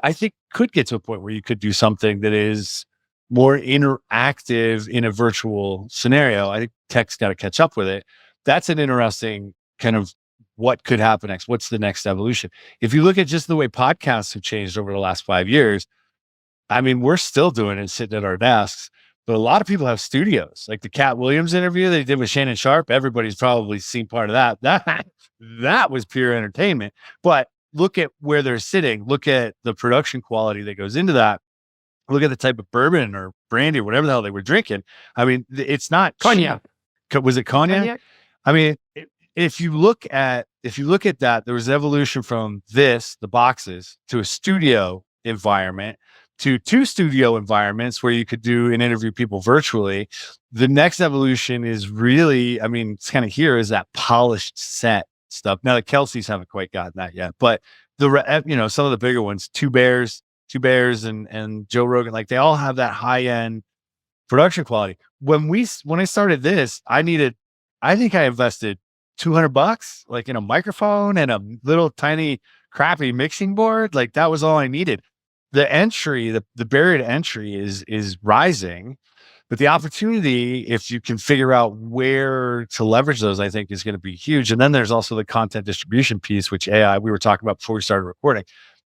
I think could get to a point where you could do something that is more interactive in a virtual scenario. I think tech's got to catch up with it. That's an interesting kind of what could happen next. What's the next evolution? If you look at just the way podcasts have changed over the last 5 years, I mean, we're still doing it sitting at our desks, but a lot of people have studios. Like the Cat Williams interview they did with Shannon Sharp. Everybody's probably seen part of that. That was pure entertainment. But look at where they're sitting. Look at the production quality that goes into that. Look at the type of bourbon or brandy or whatever the hell they were drinking. I mean, it's not cognac. Was it cognac? I mean, if you look at that, there was an evolution from the boxes, to a studio environment, to 2 studio environments where you could do and interview people virtually. The next evolution is really, I mean, it's kind of here, is that polished set stuff. Now the Kelseys haven't quite gotten that yet, but some of the bigger ones, Two Bears and Joe Rogan, like they all have that high end production quality. When I started this, I think I invested $200 like in a microphone and a little tiny crappy mixing board. Like that was all I needed. The barrier to entry is rising, but the opportunity, if you can figure out where to leverage those, I think is going to be huge. And then there's also the content distribution piece, which AI, we were talking about before we started recording.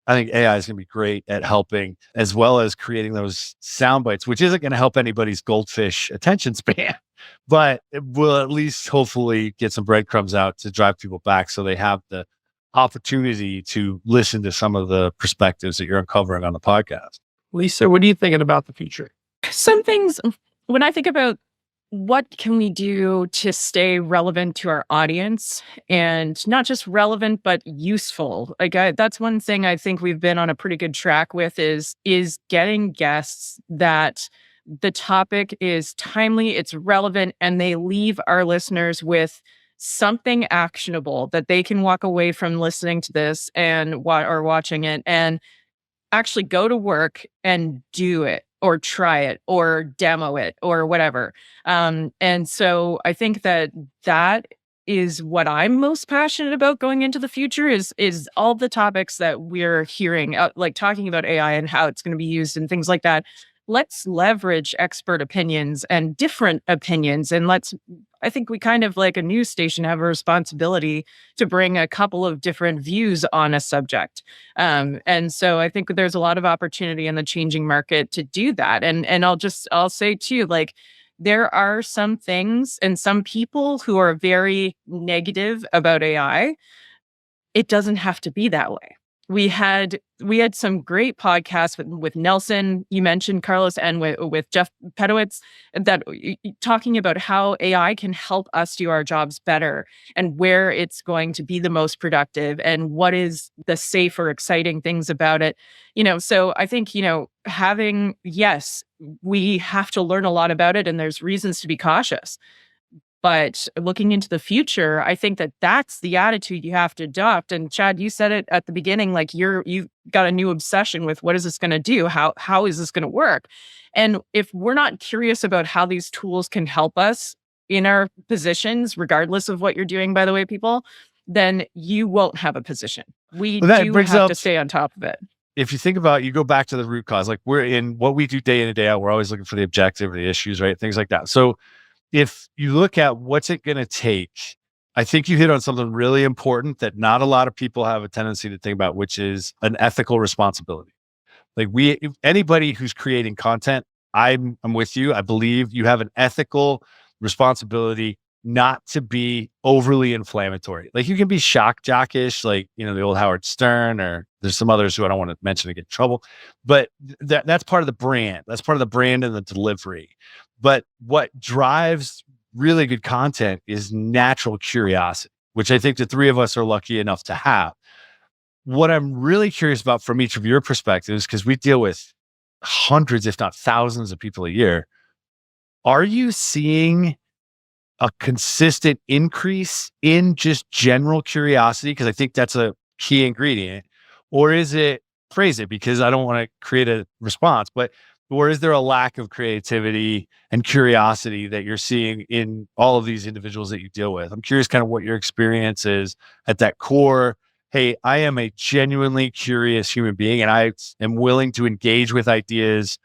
I think AI is going to be great at helping, as well as creating those sound bites, which isn't going to help anybody's goldfish attention span, but it will at least hopefully get some breadcrumbs out to drive people back so they have the opportunity to listen to some of the perspectives that you're uncovering on the podcast. Lisa, what are you thinking about the future? Some things, when I think about what can we do to stay relevant to our audience, and not just relevant, but useful. Like that's one thing I think we've been on a pretty good track with is getting guests that the topic is timely, it's relevant, and they leave our listeners with something actionable that they can walk away from listening to this and or watching it and actually go to work and do it, or try it, or demo it, or whatever. And so I think that is what I'm most passionate about going into the future is all the topics that we're hearing, like talking about AI and how it's going to be used and things like that. let's leverage expert opinions and different opinions. And I think we kind of like a news station have a responsibility to bring a couple of different views on a subject. And so I think there's a lot of opportunity in the changing market to do that. And I'll say too, like, there are some things and some people who are very negative about AI. It doesn't have to be that way. We had some great podcasts with Nelson, you mentioned, Carlos, and with Jeff Pedowitz, that talking about how AI can help us do our jobs better and where it's going to be the most productive and what is the safe or exciting things about it. So I think, yes, we have to learn a lot about it, and there's reasons to be cautious. But looking into the future, I think that's the attitude you have to adopt. And Chad, you said it at the beginning, like you've got a new obsession with what is this going to do? How is this going to work? And if we're not curious about how these tools can help us in our positions, regardless of what you're doing, by the way, people, then you won't have a position. We do have to stay on top of it. If you think about, you go back to the root cause, like we're in what we do day in and day out, we're always looking for the objective or the issues, right? Things like that. So if you look at what's it going to take, I think you hit on something really important that not a lot of people have a tendency to think about, which is an ethical responsibility. Like anybody who's creating content, I'm with you. I believe you have an ethical responsibility not to be overly inflammatory. Like you can be shock jockish, like, the old Howard Stern, or there's some others who I don't want to mention to get in trouble, but that's part of the brand. That's part of the brand and the delivery. But what drives really good content is natural curiosity, which I think the three of us are lucky enough to have. What I'm really curious about from each of your perspectives, because we deal with hundreds, if not thousands of people a year, are you seeing a consistent increase in just general curiosity? Because I think that's a key ingredient. Or is it, phrase it, because I don't want to create a response, or is there a lack of creativity and curiosity that you're seeing in all of these individuals that you deal with? I'm curious kind of what your experience is at that core. Hey, I am a genuinely curious human being, and I am willing to engage with ideas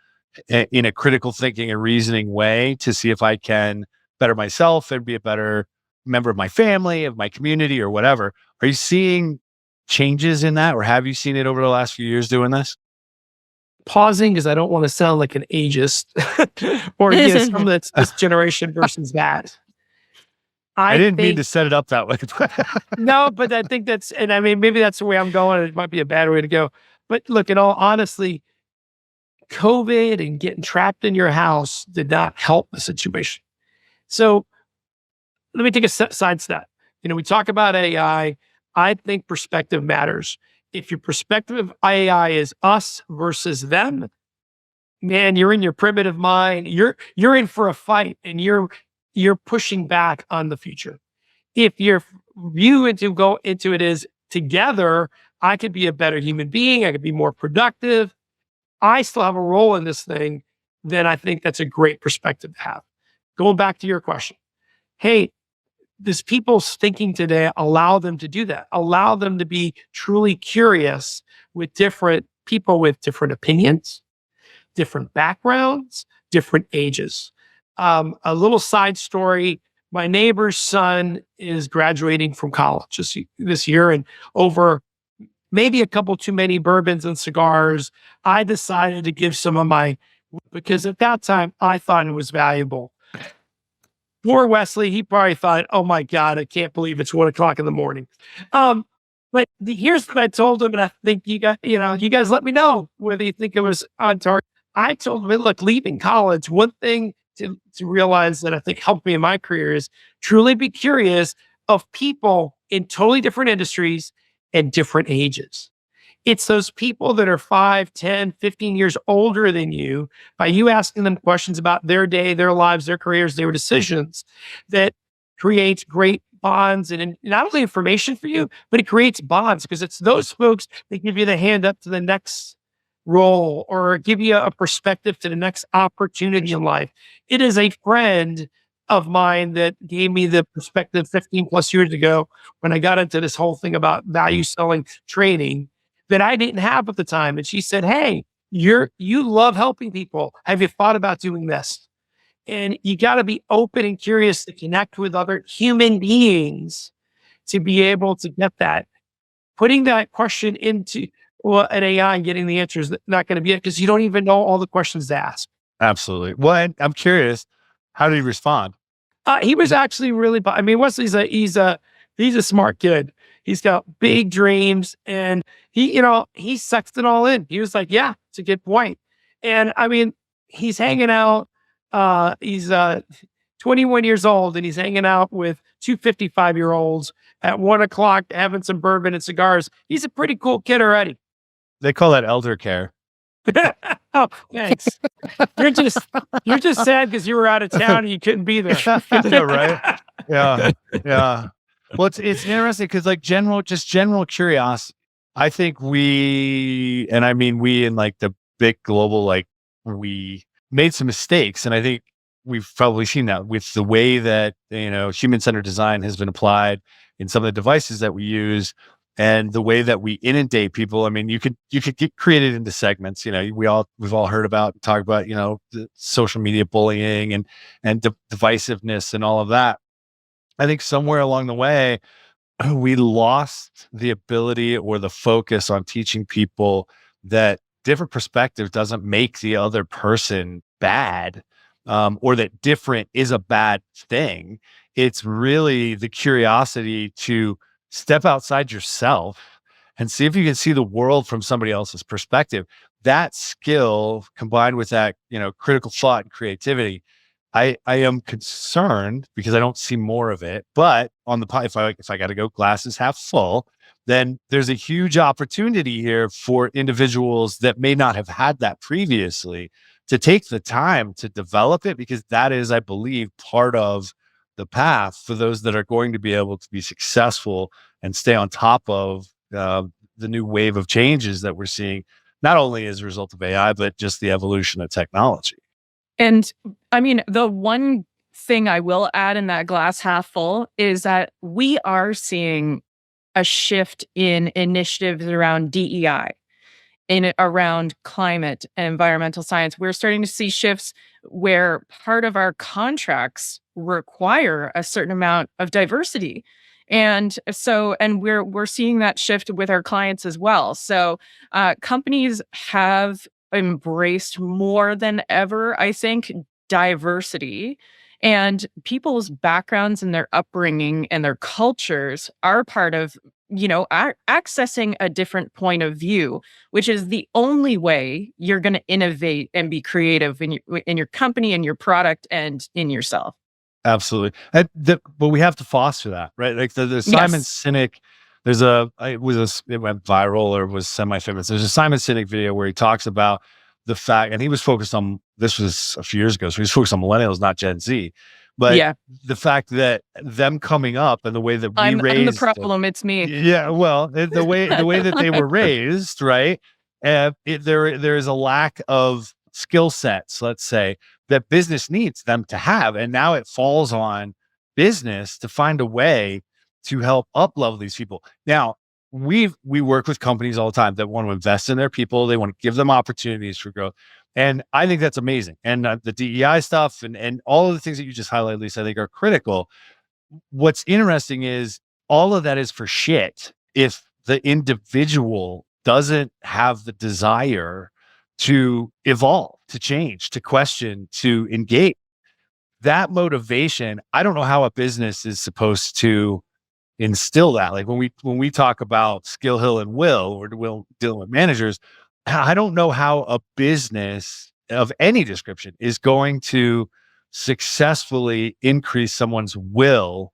in a critical thinking and reasoning way to see if I can better myself and be a better member of my family, of my community, or whatever. Are you seeing changes in that, or have you seen it over the last few years doing this? Pausing because I don't want to sound like an ageist or someone that's this generation versus that. I didn't mean to set it up that way. No, but I think and I mean, maybe that's the way I'm going. It might be a bad way to go. But look, in all honesty, COVID and getting trapped in your house did not help the situation. So let me take a side step. We talk about AI. I think perspective matters. If your perspective of AI is us versus them, man, you're in your primitive mind. You're in for a fight, and you're pushing back on the future. If your view go into it is together, I could be a better human being. I could be more productive. I still have a role in this thing. Then I think that's a great perspective to have. Going back to your question, hey, does people's thinking today allow them to do that? Allow them to be truly curious with different people with different opinions, different backgrounds, different ages. A little side story. My neighbor's son is graduating from college this year, and over maybe a couple too many bourbons and cigars, I decided to give some of because at that time I thought it was valuable. Poor Wesley, he probably thought, oh my God, I can't believe it's 1 o'clock in the morning. But here's what I told him, and I think you guys let me know whether you think it was on target. I told him, look, leaving college, one thing to realize that I think helped me in my career is truly be curious of people in totally different industries and different ages. It's those people that are 5, 10, 15 years older than you, by you asking them questions about their day, their lives, their careers, their decisions, that creates great bonds and not only information for you, but it creates bonds, because it's those folks that give you the hand up to the next role or give you a perspective to the next opportunity in life. It is a friend of mine that gave me the perspective 15 plus years ago when I got into this whole thing about value selling training that I didn't have at the time. And she said, hey, You love helping people. Have you thought about doing this? And you got to be open and curious to connect with other human beings to be able to get that. Putting that question into an AI and getting the answer is not going to be it, because you don't even know all the questions to ask. Absolutely. Well, and I'm curious, how did he respond? He was actually really, I mean, he's a smart kid. He's got big dreams, and he sucks it all in. He was like, yeah, it's a good point. And I mean, he's hanging out, he's 21 years old, and he's hanging out with two 55-year-olds at 1 o'clock, having some bourbon and cigars. He's a pretty cool kid already. They call that elder care. Oh, thanks. You're just sad because you were out of town and you couldn't be there. Yeah, right. Yeah. Yeah. Well, it's interesting because like general curiosity. I think we in like the big global, like we made some mistakes. And I think we've probably seen that with the way that, human-centered design has been applied in some of the devices that we use, and the way that we inundate people. I mean, you could get created into segments. We've all heard about, talk about, the social media bullying and divisiveness and all of that. I think somewhere along the way, we lost the ability or the focus on teaching people that different perspective doesn't make the other person bad, or that different is a bad thing. It's really the curiosity to step outside yourself and see if you can see the world from somebody else's perspective. That skill combined with that, critical thought and creativity, I am concerned because I don't see more of it. But if I got to go glasses half full, then there's a huge opportunity here for individuals that may not have had that previously to take the time to develop it, because that is, I believe, part of the path for those that are going to be able to be successful and stay on top of the new wave of changes that we're seeing, not only as a result of AI, but just the evolution of technology. And I mean, the one thing I will add in that glass half full is that we are seeing a shift in initiatives around DEI, around climate and environmental science. We're starting to see shifts where part of our contracts require a certain amount of diversity. And we're seeing that shift with our clients as well. So companies have embraced more than ever, I think, diversity, and people's backgrounds and their upbringing and their cultures are part of, accessing a different point of view, which is the only way you're going to innovate and be creative in your company and your product and in yourself. Absolutely. But we have to foster that, right? Like the Simon Sinek, it went viral or was semi-famous. There's a Simon Sinek video where he talks about the fact, and he was focused on, this was a few years ago, so he was focused on millennials, not Gen Z. But the fact that them coming up and the way that I'm the problem, it's me. Yeah, well, the way that they were raised, right? There is a lack of skill sets, let's say, that business needs them to have. And now it falls on business to find a way to help up-level these people. Now, we work with companies all the time that want to invest in their people. They want to give them opportunities for growth. And I think that's amazing. And the DEI stuff and all of the things that you just highlighted, Lisa, I think are critical. What's interesting is all of that is for shit if the individual doesn't have the desire to evolve, to change, to question, to engage. That motivation, I don't know how a business is supposed to instill that. Like when we talk about skill, hill, and will, or dealing with managers, I don't know how a business of any description is going to successfully increase someone's will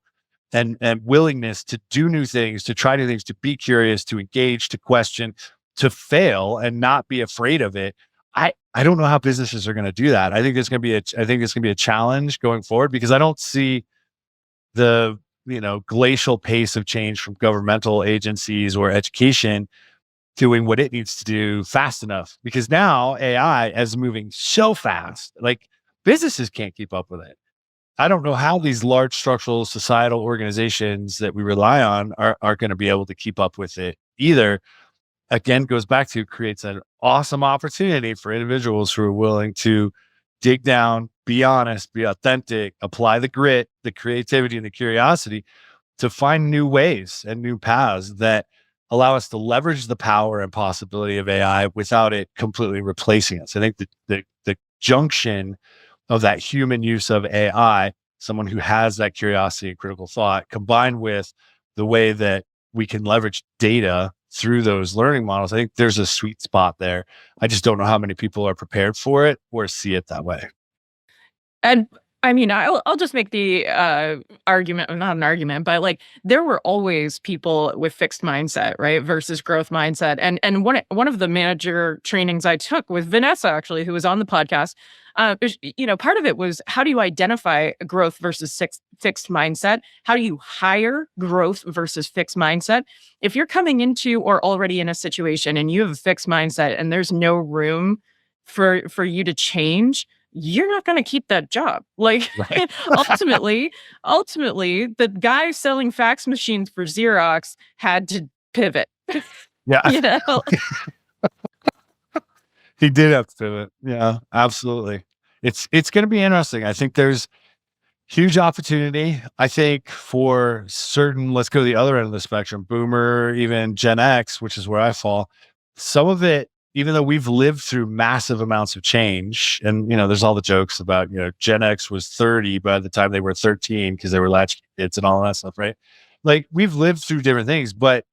and willingness to do new things, to try new things, to be curious, to engage, to question, to fail and not be afraid of it. I don't know how businesses are going to do that. I think it's going to be a challenge going forward, because I don't see the glacial pace of change from governmental agencies or education doing what it needs to do fast enough, because now AI is moving so fast, like businesses can't keep up with it. I don't know how these large structural societal organizations that we rely on are going to be able to keep up with it either. again, goes back to creates an awesome opportunity for individuals who are willing to dig down, be honest, be authentic, apply the grit, the creativity, and the curiosity to find new ways and new paths that allow us to leverage the power and possibility of AI without it completely replacing us. I think the junction of that human use of AI, someone who has that curiosity and critical thought, combined with the way that we can leverage data through those learning models, I think there's a sweet spot there. I just don't know how many people are prepared for it or see it that way. And I mean, I'll just make the argument, not an argument, but like there were always people with fixed mindset, right, versus growth mindset. And one of the manager trainings I took with Vanessa, actually, who was on the podcast, part of it was, how do you identify growth versus fixed mindset? How do you hire growth versus fixed mindset? If you're coming into or already in a situation and you have a fixed mindset and there's no room for you to change, you're not going to keep that job. Like Right. ultimately, the guy selling fax machines for Xerox had to pivot. Yeah. You know, He did have to pivot. Yeah, absolutely. It's going to be interesting. I think there's huge opportunity. I think for certain, let's go to the other end of the spectrum, Boomer, even Gen X, which is where I fall. Some of it, even though we've lived through massive amounts of change, and there's all the jokes about Gen X was 30 by the time they were 13 because they were latchkey kids and all that stuff, right? Like we've lived through different things, but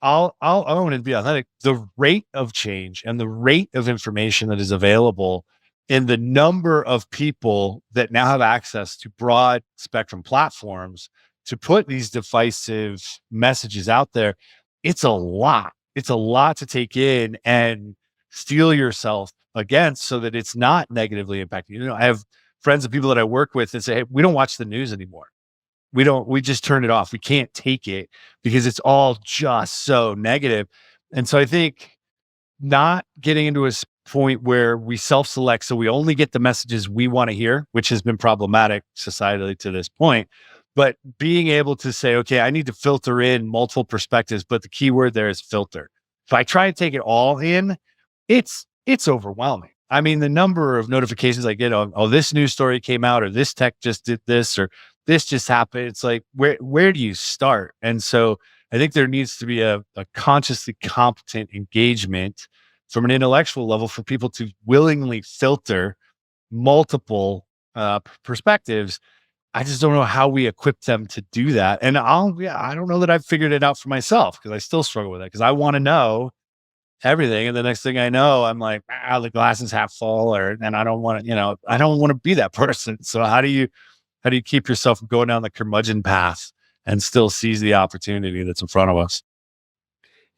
I'll own and be authentic. The rate of change and the rate of information that is available and the number of people that now have access to broad spectrum platforms to put these divisive messages out there, it's a lot. It's a lot to take in and steel yourself against so that it's not negatively impacting. I have friends and people that I work with that say, hey, we don't watch the news anymore. We just turn it off. We can't take it because it's all just so negative. And so I think not getting into a point where we self-select, so we only get the messages we want to hear, which has been problematic societally to this point, but being able to say, okay, I need to filter in multiple perspectives, but the key word there is filter. If I try to take it all in, it's overwhelming. I mean, the number of notifications I get on, oh, this news story came out, or this tech just did this, or this just happened. It's like, where do you start? And so I think there needs to be a consciously competent engagement from an intellectual level for people to willingly filter multiple perspectives. I just don't know how we equip them to do that. And I don't know that I've figured it out for myself because I still struggle with it because I want to know everything. And the next thing I know, I'm like, the glass is half full, and I don't want to, I don't want to be that person. So how do you keep yourself from going down the curmudgeon path and still seize the opportunity that's in front of us?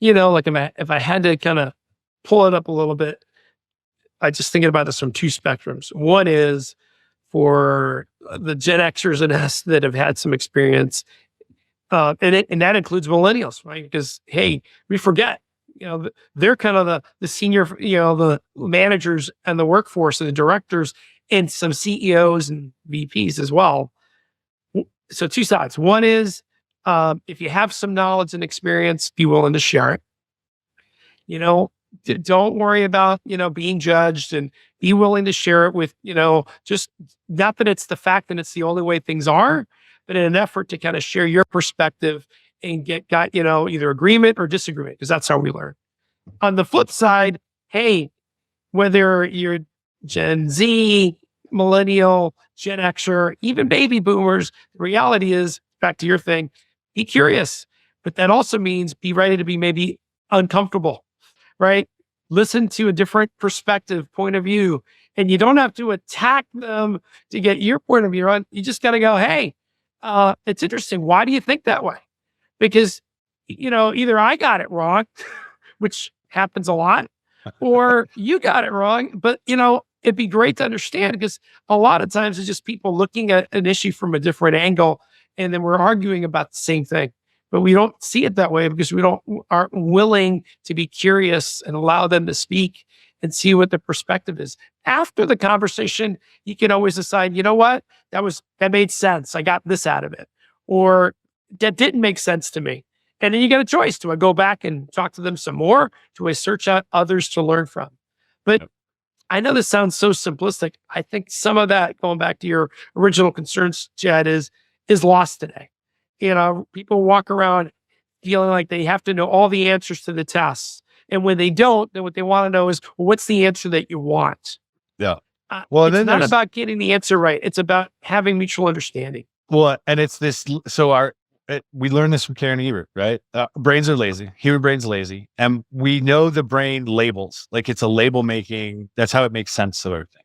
Like if I had to kind of pull it up a little bit, I just thinking about this from two spectrums. One is for the Gen Xers and us that have had some experience, and that includes millennials, right? Because hey, we forget, they're kind of the senior, the managers and the workforce and the directors and some CEOs and VPs as well. So two sides. One is if you have some knowledge and experience, be willing to share it. Don't worry about, being judged, and be willing to share it with, just not that it's the fact that it's the only way things are, but in an effort to kind of share your perspective and got either agreement or disagreement, because that's how we learn. On the flip side, hey, whether you're Gen Z, millennial, Gen Xer, even baby boomers, the reality is, back to your thing, be curious, but that also means be ready to be maybe uncomfortable, right? Listen to a different perspective, point of view, and you don't have to attack them to get your point of view on. You just got to go, hey, it's interesting. Why do you think that way? Because, either I got it wrong, which happens a lot, or you got it wrong. But, it'd be great to understand, because a lot of times it's just people looking at an issue from a different angle, and then we're arguing about the same thing. But we don't see it that way because we aren't willing to be curious and allow them to speak and see what the perspective is. After the conversation, you can always decide, you know what, that made sense. I got this out of it. Or that didn't make sense to me. And then you get a choice. Do I go back and talk to them some more? Do I search out others to learn from? But I know this sounds so simplistic. I think some of that, going back to your original concerns, Chad, is lost today. People walk around feeling like they have to know all the answers to the tests. And when they don't, then what they want to know is, well, what's the answer that you want? Yeah. Well, it's not about getting the answer right. It's about having mutual understanding. Well, and it's this. So we learned this from Karen Ebert, right? Brains are lazy. Human brain's lazy, and we know the brain labels. Like it's a label making. That's how it makes sense of everything.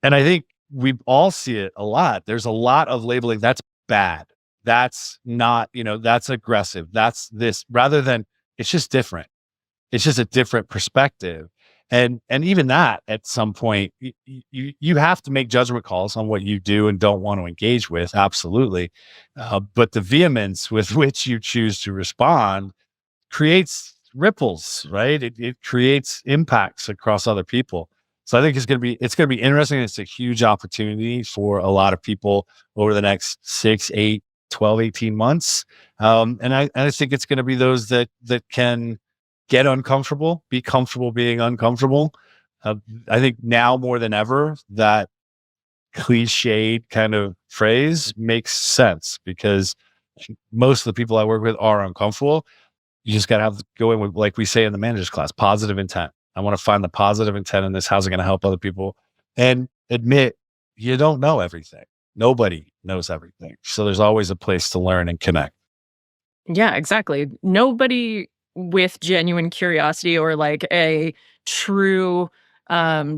And I think we all see it a lot. There's a lot of labeling. That's bad. That's not. That's aggressive. That's this. Rather than it's just different. It's just a different perspective. And even that, at some point, you have to make judgment calls on what you do and don't want to engage with. Absolutely. But the vehemence with which you choose to respond creates ripples, right? It creates impacts across other people. So I think it's going to be interesting. It's a huge opportunity for a lot of people over the next 6, 8, 12, 18 months. And I think it's going to be those that can get uncomfortable, be comfortable being uncomfortable. I think now more than ever, that cliched kind of phrase makes sense because most of the people I work with are uncomfortable. You just got to go in with, like we say in the managers class, positive intent. I want to find the positive intent in this. How's it going to help other people? And admit you don't know everything. Nobody knows everything. So there's always a place to learn and connect. Yeah, exactly. Nobody with genuine curiosity or like a true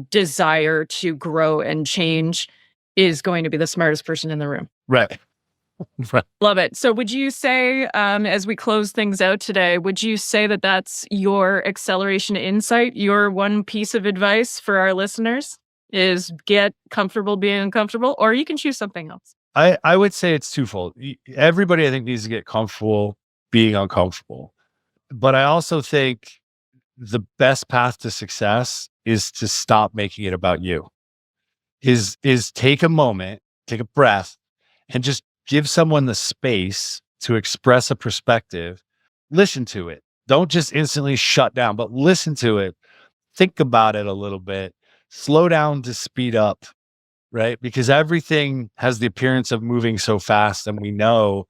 desire to grow and change is going to be the smartest person in the room. Right. Right. Love it. So would you say, as we close things out today, would you say that that's your acceleration insight, your one piece of advice for our listeners is get comfortable being uncomfortable, or you can choose something else? I would say it's twofold. Everybody, I think, needs to get comfortable being uncomfortable. But I also think the best path to success is to stop making it about you. Is take a moment, take a breath, and just give someone the space to express a perspective. Listen to it. Don't just instantly shut down, but listen to it. Think about it a little bit. Slow down to speed up, right? Because everything has the appearance of moving so fast, and we know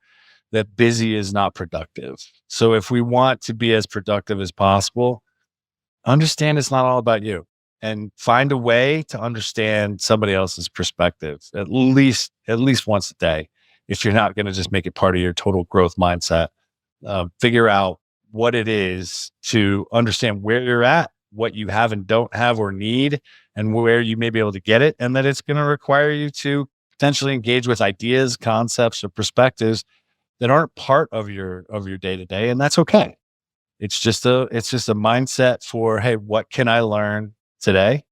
that busy is not productive. So if we want to be as productive as possible, understand it's not all about you and find a way to understand somebody else's perspective at least once a day. If you're not going to just make it part of your total growth mindset, figure out what it is to understand where you're at, what you have and don't have or need, and where you may be able to get it. And that it's going to require you to potentially engage with ideas, concepts, or perspectives that aren't part of your day-to-day, and that's okay. It's just a mindset for, hey, what can I learn today,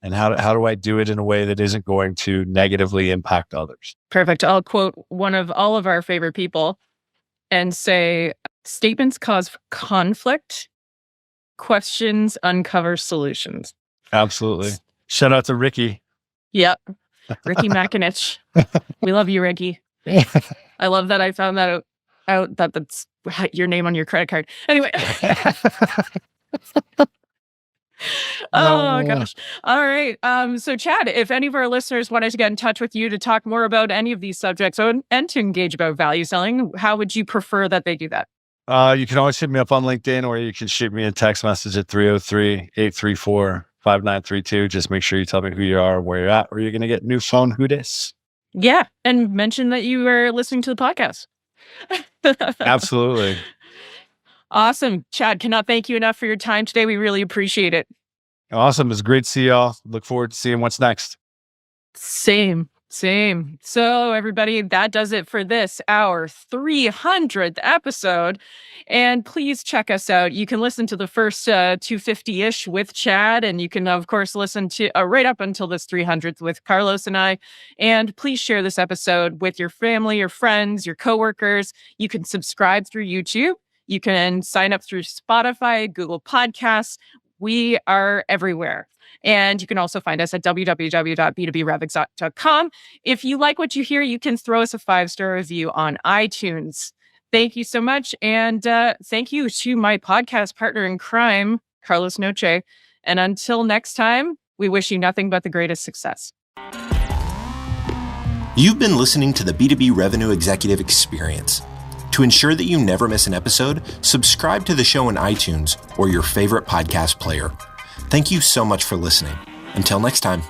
and how do I do it in a way that isn't going to negatively impact others? Perfect. I'll quote one of all of our favorite people and say, statements cause conflict, questions uncover solutions. Absolutely. Shout out to Ricky. Yep. Ricky Makinich. We love you, Ricky. I love that I found that out that that's your name on your credit card. Anyway. Oh gosh. All right. So Chad, if any of our listeners wanted to get in touch with you to talk more about any of these subjects and to engage about value selling, how would you prefer that they do that? You can always hit me up on LinkedIn, or you can shoot me a text message at 303-834-5932. Just make sure you tell me who you are, where you're at, or you're going to get new phone who dis. Yeah. And mention that you were listening to the podcast. Absolutely. Awesome. Chad, cannot thank you enough for your time today. We really appreciate it. Awesome. It's great to see y'all. Look forward to seeing what's next. Same. So everybody, that does it for this, our 300th episode. And please check us out. You can listen to the first 250-ish with Chad, and you can, of course, listen to right up until this 300th with Carlos and I. And please share this episode with your family, your friends, your coworkers. You can subscribe through YouTube. You can sign up through Spotify, Google Podcasts. We are everywhere. And you can also find us at www.b2brevexec.com. If you like what you hear, you can throw us a 5-star review on iTunes. Thank you so much. And thank you to my podcast partner in crime, Carlos Nouche. And until next time, we wish you nothing but the greatest success. You've been listening to the B2B Revenue Executive Experience. To ensure that you never miss an episode, subscribe to the show in iTunes or your favorite podcast player. Thank you so much for listening. Until next time.